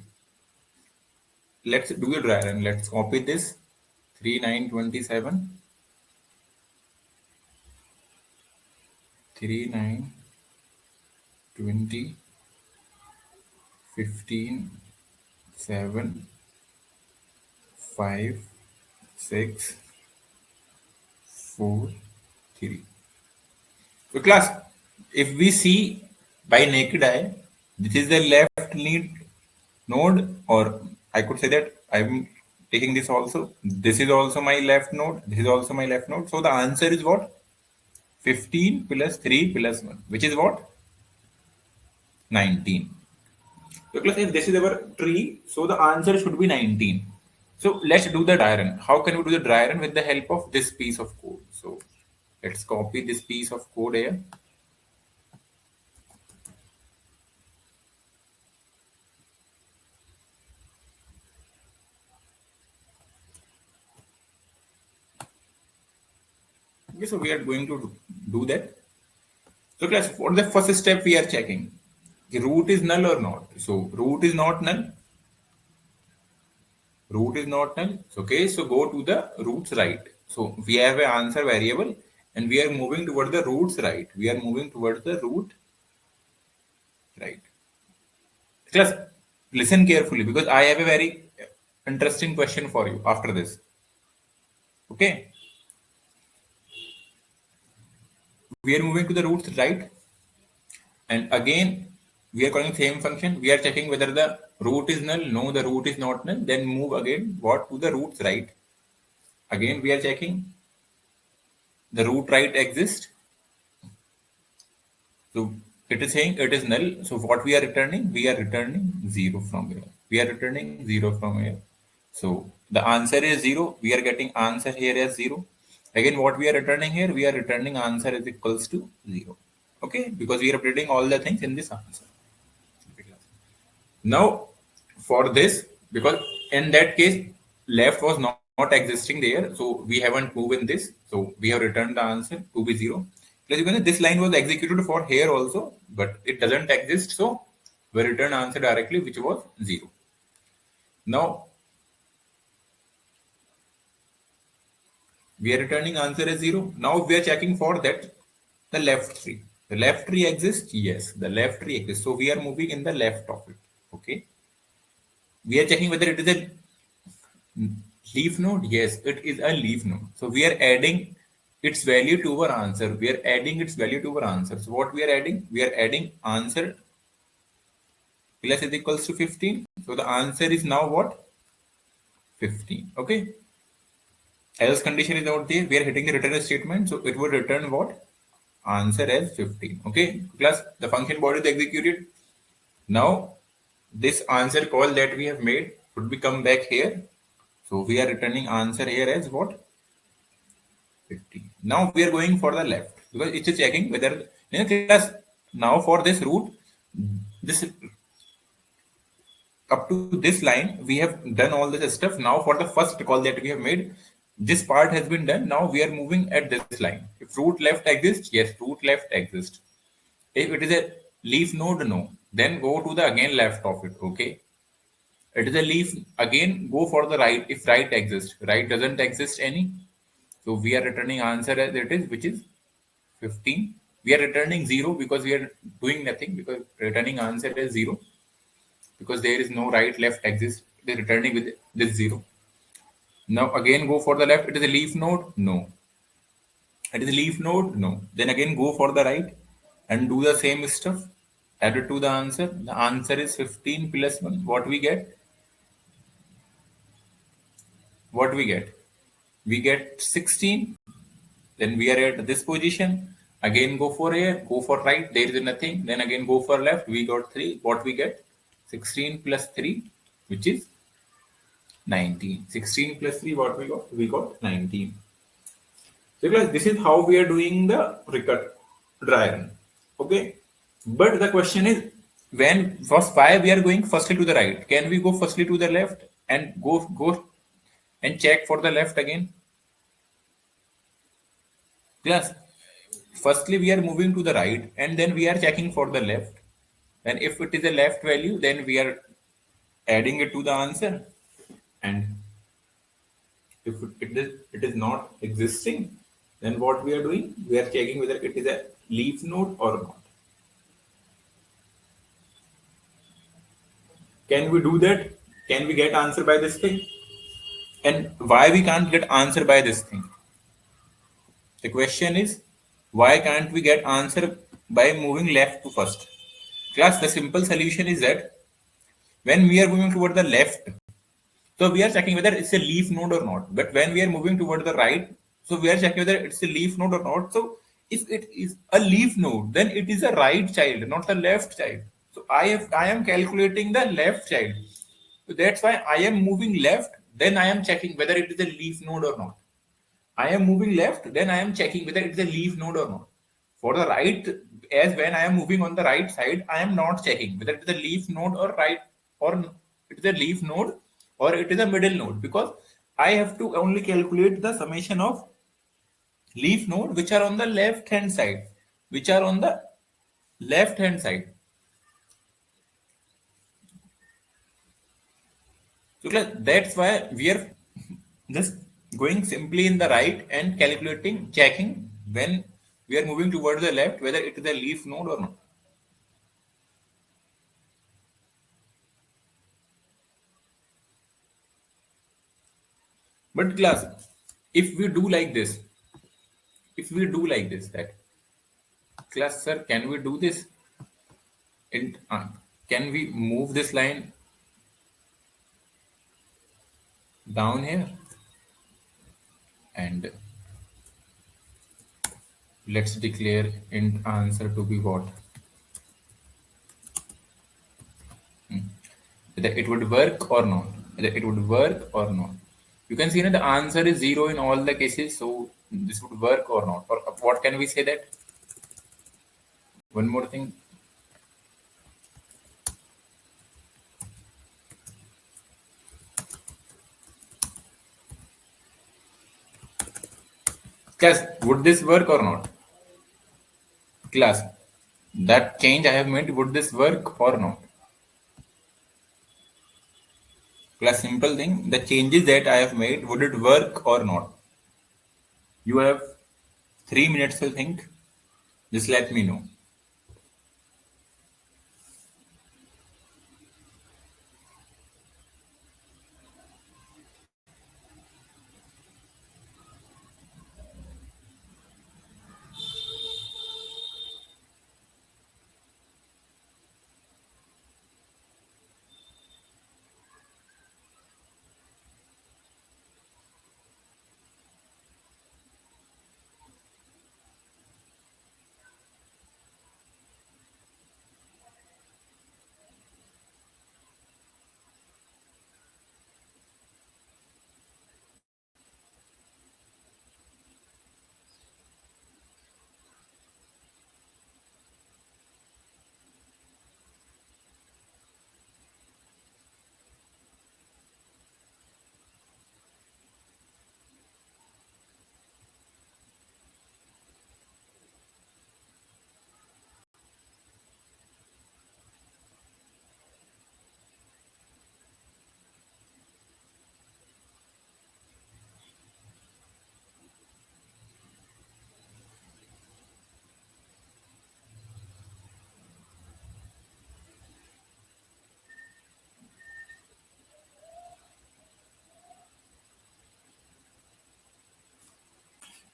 Let's do the dry run. Let's copy this 3927 3927 15, 7, 5, 6, 4, 3. So class, if we see by naked eye, this is the left lead node, or I could say that I'm taking this also. This is also my left node. This is also my left node. So the answer is what? 15 plus 3 plus 1, which is what? 19. So class, if this is our tree, so the answer should be 19. So let's do the dry run. How can we do the dry run? With the help of this piece of code. So let's copy this piece of code here. Okay, so we are going to do that. So class, for the first step, we are checking the root is null or not. So root is not null. Root is not null. Okay, so go to the roots right. So we have an answer variable and we are moving towards the roots right. We are moving towards the root right. Class, listen carefully because I have a very interesting question for you after this. Okay, we are moving to the roots right. And again, we are calling same function. We are checking whether the root is null. No, the root is not null. Then move again what to the roots right. Again, we are checking the root right exists. So it is saying it is null. So what we are returning? We are returning 0 from here. We are returning 0 from here. So the answer is 0. We are getting answer here as 0. Again, what we are returning here? We are returning answer is equals to 0. Okay, because we are updating all the things in this answer. Now, for this, because in that case, left was not existing there, so we haven't moved in this. So we have returned the answer to be 0. Plus, you can say this line was executed for here also, but it doesn't exist, so we return answer directly, which was 0. Now, we are returning answer as 0. Now we are checking for that the left tree. The left tree exists? Yes, the left tree exists. So we are moving in the left of it. Okay. We are checking whether it is a leaf node. Yes, it is a leaf node. So we are adding its value to our answer. We are adding its value to our answer. So what we are adding? We are adding answer plus is equals to 15. So the answer is now what? 15. Okay. Else condition is not there. We are hitting the return statement. So it would return what? Answer as 15. Okay. Plus the function body is executed. Now this answer call that we have made would be come back here. So we are returning answer here as what? 50. Now we are going for the left because it is checking whether in class now for this root, this up to this line we have done all this stuff. Now for the first call that we have made, this part has been done. Now we are moving at this line. If root left exists, yes, root left exists. If it is a leaf node, no. Then go to the again left of it. Okay. It is a leaf again. Go for the right if right exists. Right doesn't exist any. So we are returning answer as it is, which is 15. We are returning 0 because we are doing nothing because returning answer is 0 because there is no right left exist. It is returning with this 0. Now again go for the left. It is a leaf node. No. It is a leaf node. No. Then again go for the right and do the same stuff. Add it to the answer. The answer is 15 plus 1. What we get? What we get? We get 16. Then we are at this position. Again go for here, go for right, there is nothing. Then again go for left, we got 3. What we get? 16 plus 3, which is 19. 16 plus 3, what we got? We got 19. So guys, this is how we are doing the record dry run. Okay. But the question is, when first 5 we are going firstly to the right, can we go firstly to the left and go and check for the left again? Yes. Firstly, we are moving to the right and then we are checking for the left. And if it is a left value, then we are adding it to the answer. And if it is not existing, then what we are doing? We are checking whether it is a leaf node or not. Can we do that? Can we get answer by this thing? And why we can't get answer by this thing? The question is, why can't we get answer by moving left to first? Class, the simple solution is that when we are moving toward the left, so we are checking whether it's a leaf node or not. But when we are moving toward the right, so we are checking whether it's a leaf node or not. So if it is a leaf node, then it is a right child, not the left child. So I am calculating the left child. So that's why I am moving left. Then I am checking whether it is a leaf node or not. I am moving left, then I am checking whether it is a leaf node or not. For the right, as when I am moving on the right side, I am not checking whether it is a leaf node or right, or it is a leaf node or it is a middle node, because I have to only calculate the summation of leaf node which are on the left hand side, which are on the left hand side. So that's why we are just going simply in the right and calculating, checking when we are moving towards the left whether it is a leaf node or not. But class, if we do like this, if we do like this, that class, sir, can we do this? And can we move this line down here? And let's declare int answer to be what? Whether it would work or not. Whether it would work or not. You can see that the answer is 0 in all the cases, so this would work or not. Or what can we say that? One more thing. Class, would this work or not? Class, that change I have made, would this work or not? Class, simple thing, the changes that I have made, would it work or not? You have 3 minutes to think. Just let me know.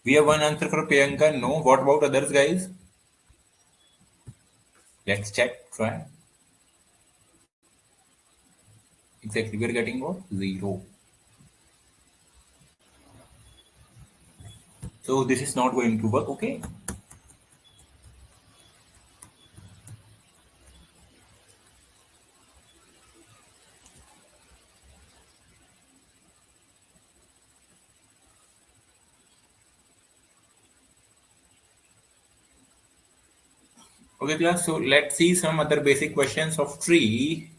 We have one answer for Priyanka. No. What about others, guys? Let's check. Try. Exactly. We are getting what? 0. So this is not going to work. Okay. Okay, class. So let's see some other basic questions of tree.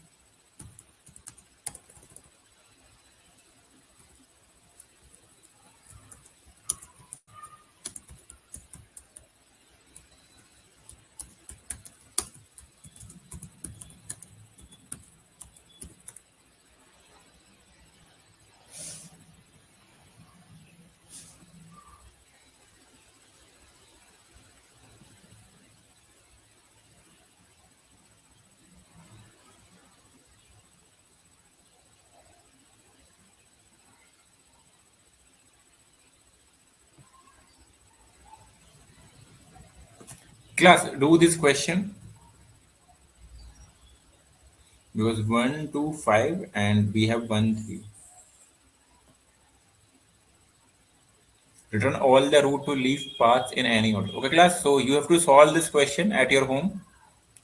Class, do this question because 1, 2, 5, and we have 1, 3. Return all the route to leaf paths in any order. Okay, class. So you have to solve this question at your home.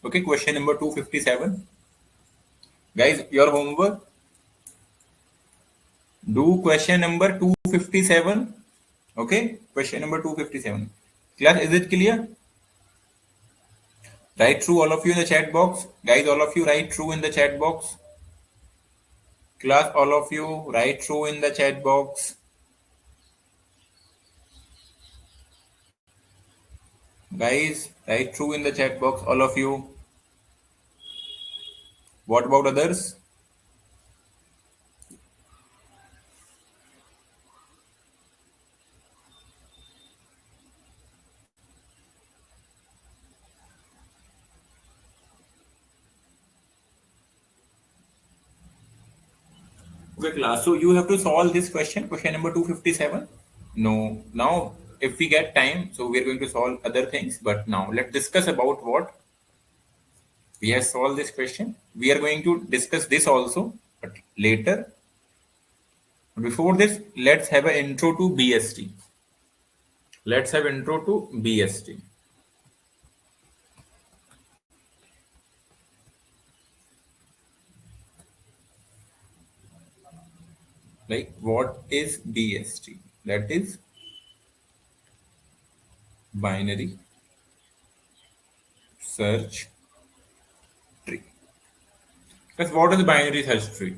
Okay, question number 257. Guys, your homework. Do question number 257. Okay, question number 257. Class, is it clear? Write true, all of you in the chat box. Guys, all of you write true in the chat box. Class, all of you write true in the chat box. Guys, write true in the chat box, all of you. What about others? Okay, class. So you have to solve this question number 257. No, now if we get time, so we are going to solve other things. But now let's discuss about what we have solved this question. We are going to discuss this also, but later. Before this, let's have an intro to BST. Let's have intro to BST. Like what is BST? That is binary search tree. Because what is binary search tree?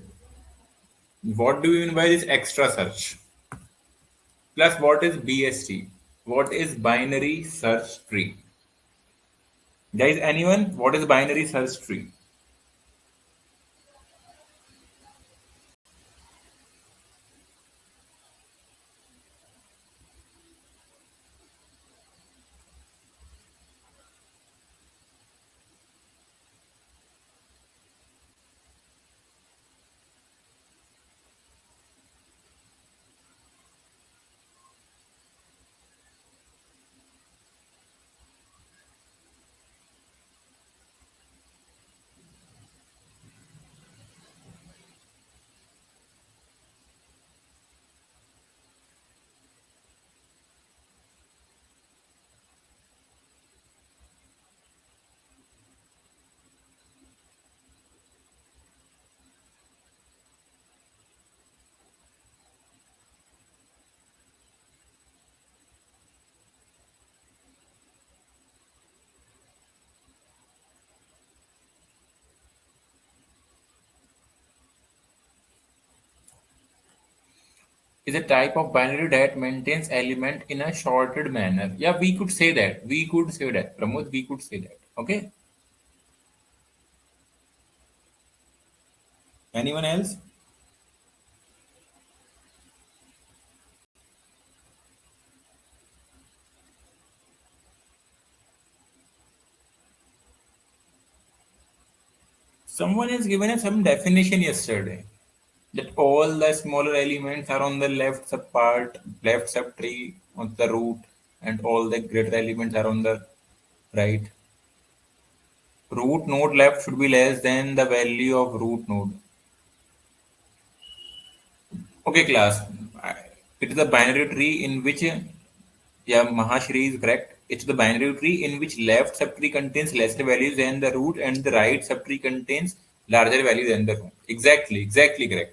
What do you mean by this extra search? Plus, what is BST? What is binary search tree? Guys, anyone? What is binary search tree? Is a type of binary that maintains element in a shorted manner. Yeah, we could say that. We could say that. Pramod, we could say that. Okay. Anyone else? Someone has given us some definition yesterday that all the smaller elements are on the left subpart, left subtree on the root, and all the greater elements are on the right. Root node left should be less than the value of root node. Okay, class. It is a binary tree in which, yeah, Mahashri is correct. It's the binary tree in which left subtree contains lesser values than the root and the right subtree contains larger value than the root. Exactly, exactly correct.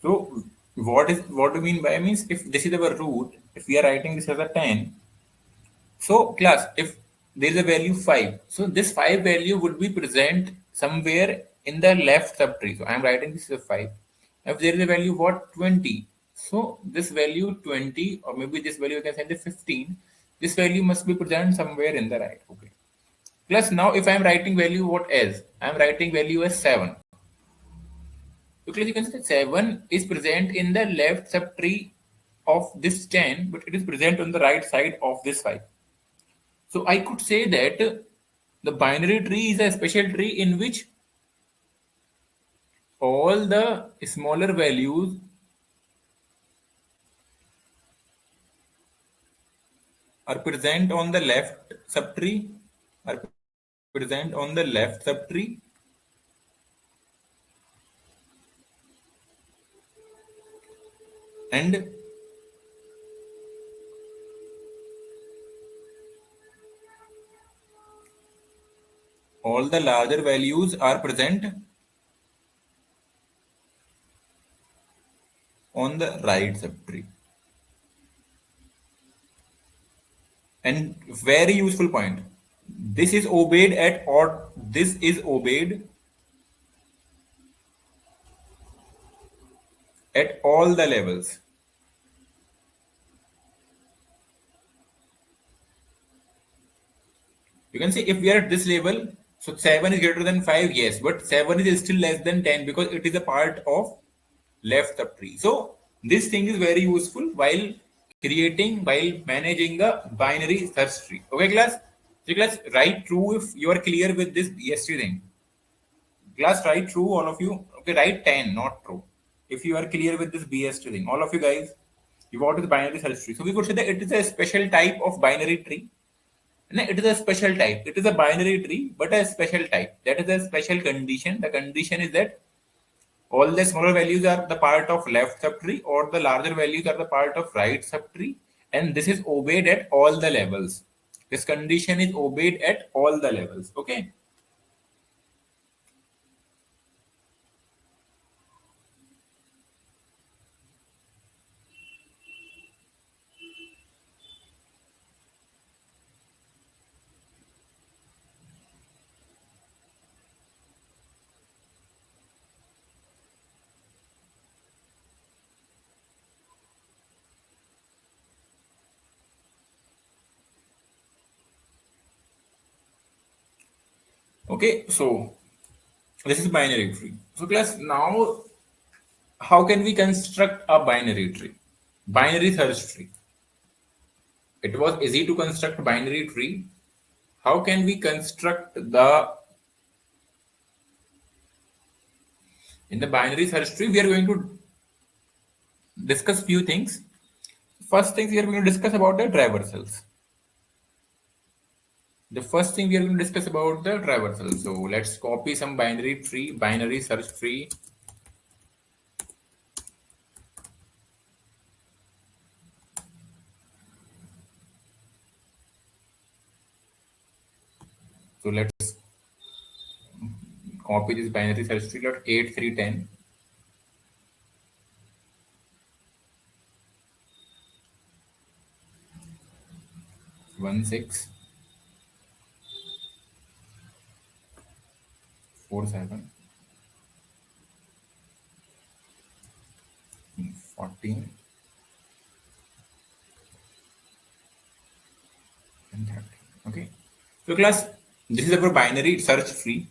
So what do you mean by means if this is our root, if we are writing this as a 10, so class, if there is a value 5, so this 5 value would be present somewhere in the left subtree. So I am writing this as 5. If there is a value what 20, so this value 20 or maybe this value you can send it 15, this value must be present somewhere in the right. Okay. Plus now if I am writing value what as? I am writing value as 7. Because you can say 7 is present in the left subtree of this 10, but it is present on the right side of this 5. So I could say that the binary tree is a special tree in which all the smaller values are present on the left subtree, are present on the left subtree, and all the larger values are present on the right subtree. And very useful point. This is obeyed at or this is obeyed at all the levels. You can see if we are at this level, so 7 is greater than 5, yes, but 7 is still less than 10 because it is a part of left subtree. So this thing is very useful while managing a binary search tree. Okay, class? So class, write true if you are clear with this BST thing. Class, write true, all of you. Okay, write 10, not true. If you are clear with this BST thing, all of you guys, you got to the binary search tree. So we could say that it is a special type of binary tree. No, it is a special type. It is a binary tree, but a special type. That is a special condition. The condition is that all the smaller values are the part of left subtree or the larger values are the part of right subtree. And this is obeyed at all the levels. This condition is obeyed at all the levels. Okay. Okay. So this is binary tree. So class, now how can we construct a binary tree? Binary search tree. It was easy to construct binary tree. How can we construct the in the binary search tree? We are going to discuss few things. First things we are going to discuss about the traversals. The first thing we are going to discuss about the traversal. So let's copy some binary tree, binary search tree. So let's copy this binary search tree. Dot 8 3 10 1 6 4 7 14 and 30. Okay. So class, this is our binary search tree.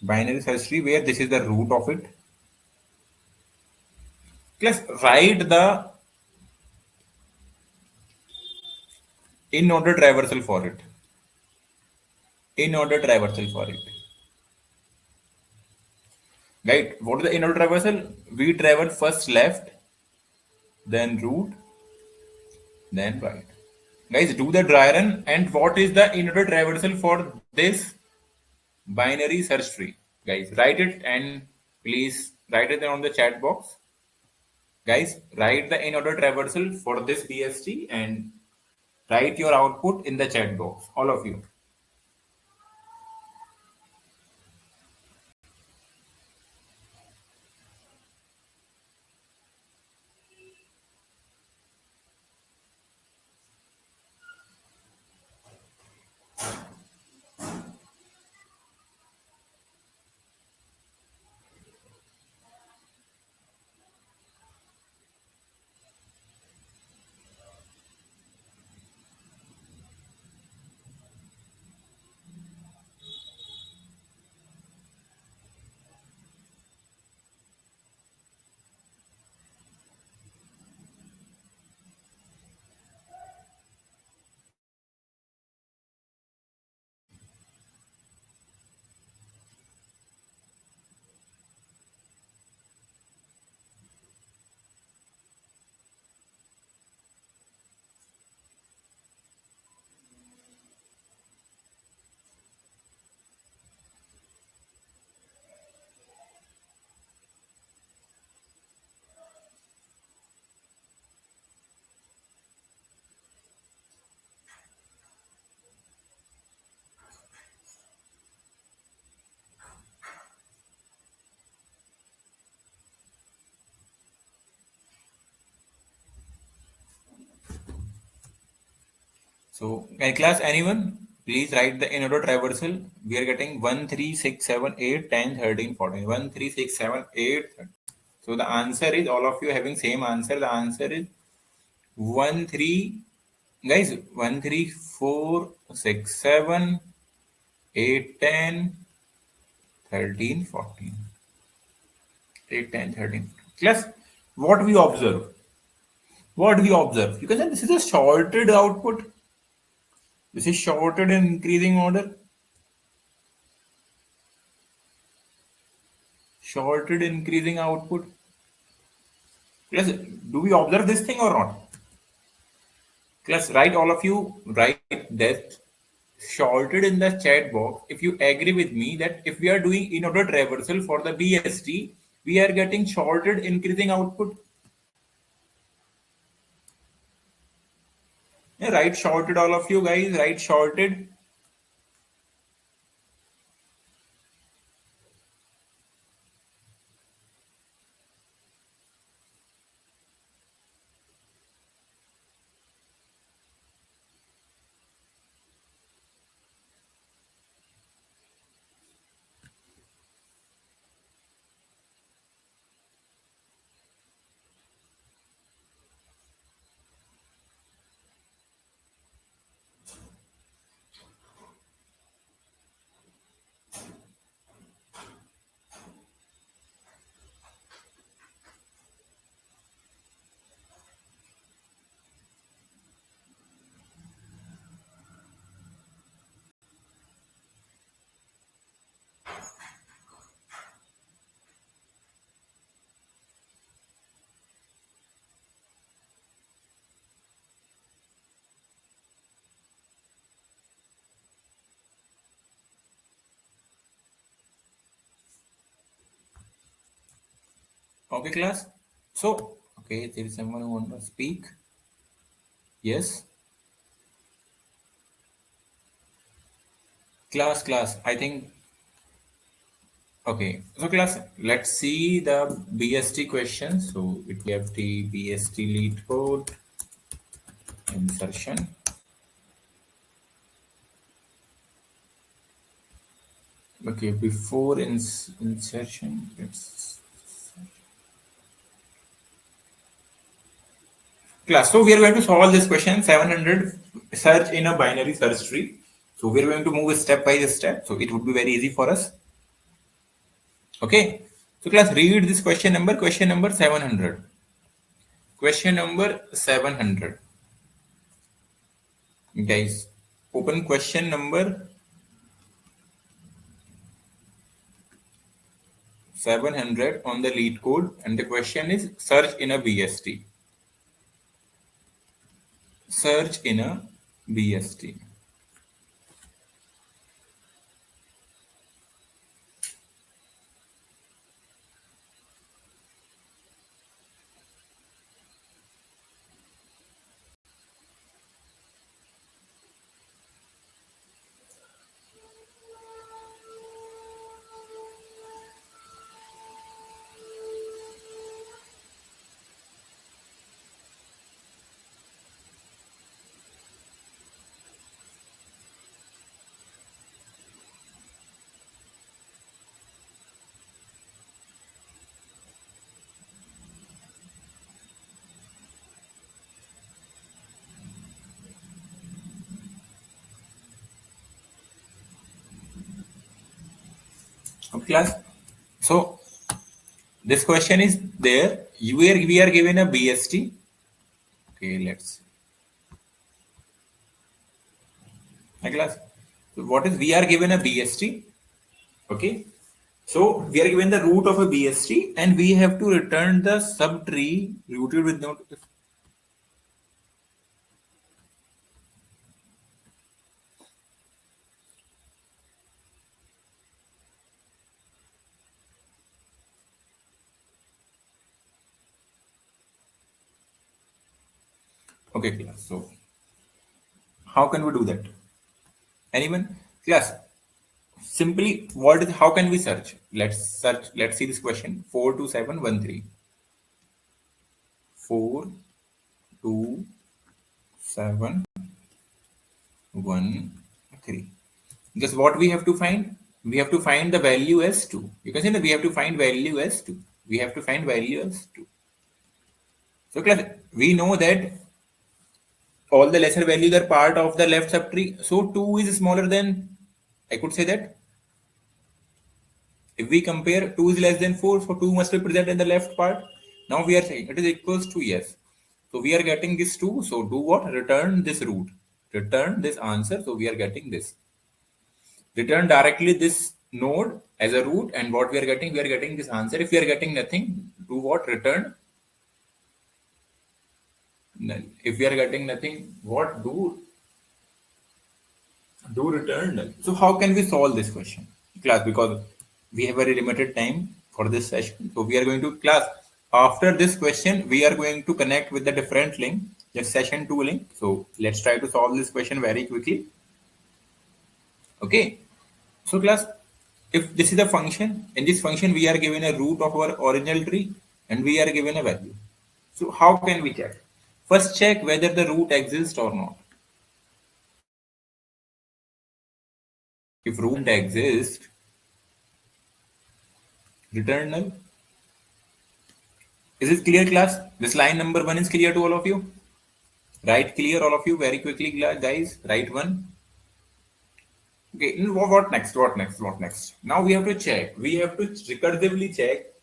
Binary search tree where this is the root of it. Class, write the in order traversal for it. In order traversal for it. Right? What is the in order traversal? We traverse first left, then root, then right. Guys, do the dry run. And what is the in order traversal for this binary search tree? Guys, write it and please write it on the chat box. Guys, write the in order traversal for this BST and write your output in the chat box. All of you. So, class, anyone? Please write the in order traversal. We are getting 1, 3, 6, 7, 8, 10, 13, 14. 1, 3, 6, 7, 8. So, the answer is all of you having same answer. The answer is 1, 3. Guys, 1, 3, 4, 6, 7, 8, 10, 13, 14. 8, 10, 13. Class, what we observe? What we observe? You can say this is a sorted output. This is sorted in increasing order. Sorted increasing output. Yes, do we observe this thing or not? Class, write all of you, write that sorted in the chat box if you agree with me that if we are doing in order traversal for the BST, we are getting sorted increasing output. Yeah, write sorted, all of you guys, write sorted. Okay, class. So, okay, there is someone who want to speak. Yes, class. I think okay. So, class, let's see the BST question. So, we have the BST lead code insertion. Okay, before insertion, it's class. So, we are going to solve this question 700 search in a binary search tree. So, we are going to move step by step. So, it would be very easy for us. Okay. So, class, read this question number 700. Question number 700. Guys, open question number 700 on the lead code, and the question is search in a BST. Search in a BST. Okay, class. So this question is there. We are given a BST. Okay, let's see. Okay, class. So what is we are given a BST? Okay. So we are given the root of a BST and we have to return the subtree rooted with node. Okay, class. So how can we do that? Anyone? Class. Simply, what is how can we search? Let's search. Let's see this question. 42713. 42713. 1, 3. Just what we have to find? We have to find the value as 2. You can say that we have to find value as 2. We have to find value as 2. So class, we know that all the lesser values are part of the left subtree. So 2 is smaller than, I could say that if we compare 2 is less than 4, so 2 must be present in the left part. Now we are saying it is equals to yes. So we are getting this 2. So do what? Return this root. Return this answer. So we are getting this. Return directly this node as a root, and what we are getting this answer. If we are getting nothing, do what? Return null. If we are getting nothing, what? Do return null. So how can we solve this question, class? Because we have very limited time for this session. So we are going to class. After this question, we are going to connect with the different link, the session 2 link. So let's try to solve this question very quickly. Okay. So class, if this is a function, in this function we are given a root of our original tree and we are given a value. So how can we check? First check whether the root exists or not. If root exists, return null. Is it clear, class? This line number 1 is clear to all of you? Write clear, all of you, very quickly, guys. Write 1. Okay, what next? What next? What next? Now we have to check. We have to recursively check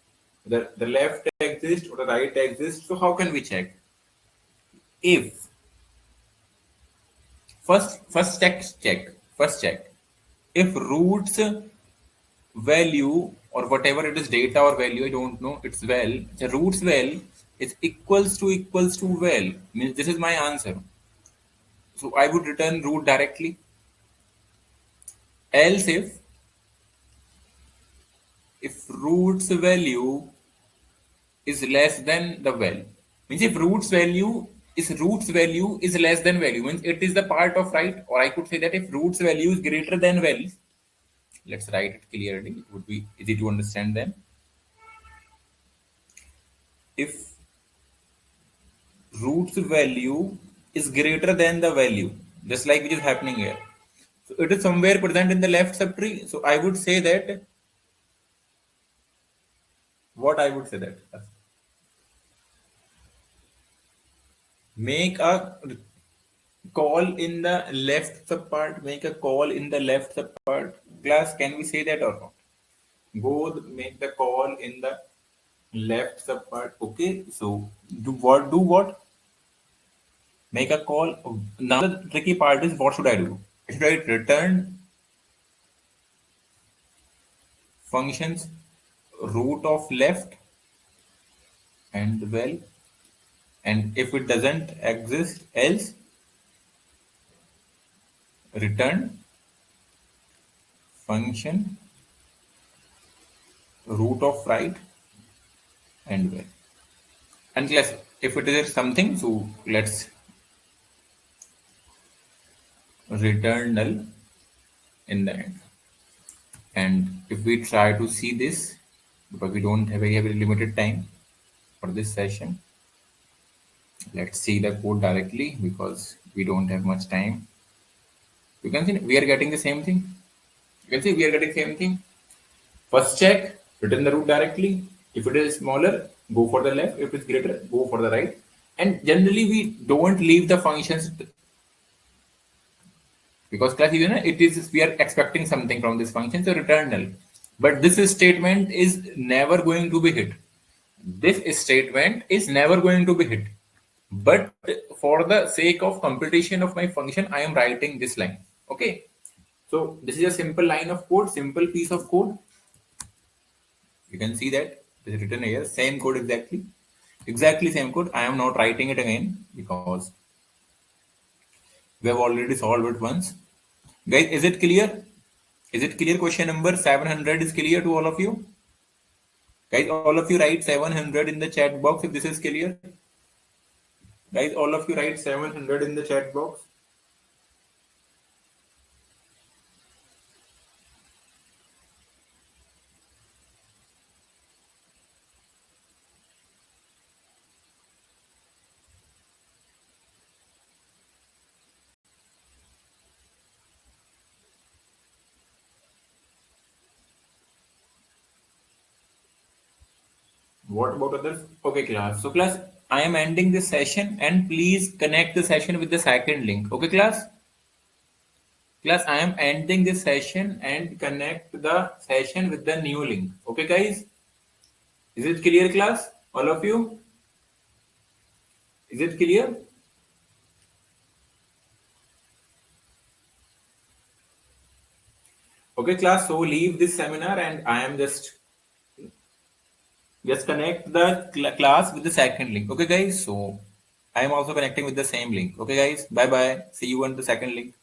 the left exists or the right exists. So how can we check? If first check if roots value or whatever it is, data or value, I don't know, it's well, the roots well is equals to well, means this is my answer. So I would return root directly. Else if roots value is less than the well, means if roots value is less than value, means it is the part of right, or I could say that if roots value is greater than well. Let's write it clearly. It would be easy to understand then. If root's value is greater than the value, just like which is happening here. So it is somewhere present in the left subtree. So I would say that, what I would say that, make a call in the left subpart, make a call in the left subpart. Class, can we say that or not? Go make the call in the left subpart. Okay, so do what? Make a call. Now the tricky part is, what should I do? Should I return functions root of left and well, and if it doesn't exist, else return function root of right and well, unless if it is something, so let's return null in the end. And if we try to see this, because we don't have a very limited time for this session, let's see the code directly because we don't have much time. You can see we are getting the same thing. You can see we are getting same thing. First check, return the root directly. If it is smaller, go for the left. If it's greater, go for the right. And generally we don't leave the functions because class, it is, we are expecting something from this function, so return null. But this statement is never going to be hit. This statement is never going to be hit. But for the sake of computation of my function, I am writing this line. Okay. So this is a simple line of code, simple piece of code. You can see that it is written here, same code exactly same code. I am not writing it again because we have already solved it once. Guys, is it clear? Is it clear? Question number 700 is clear to all of you? Guys, all of you write 700 in the chat box if this is clear. Guys, all of you write 700 in the chat box. What about others? Okay, class. So, class, I am ending this session and please connect the session with the second link. Okay, class? Class, I am ending this session and connect the session with the new link. Okay, guys? Is it clear, class? All of you? Is it clear? Okay, class. So leave this seminar and I am just connect the class with the second link. Okay, guys. So I am also connecting with the same link. Okay, guys. Bye bye. See you on the second link.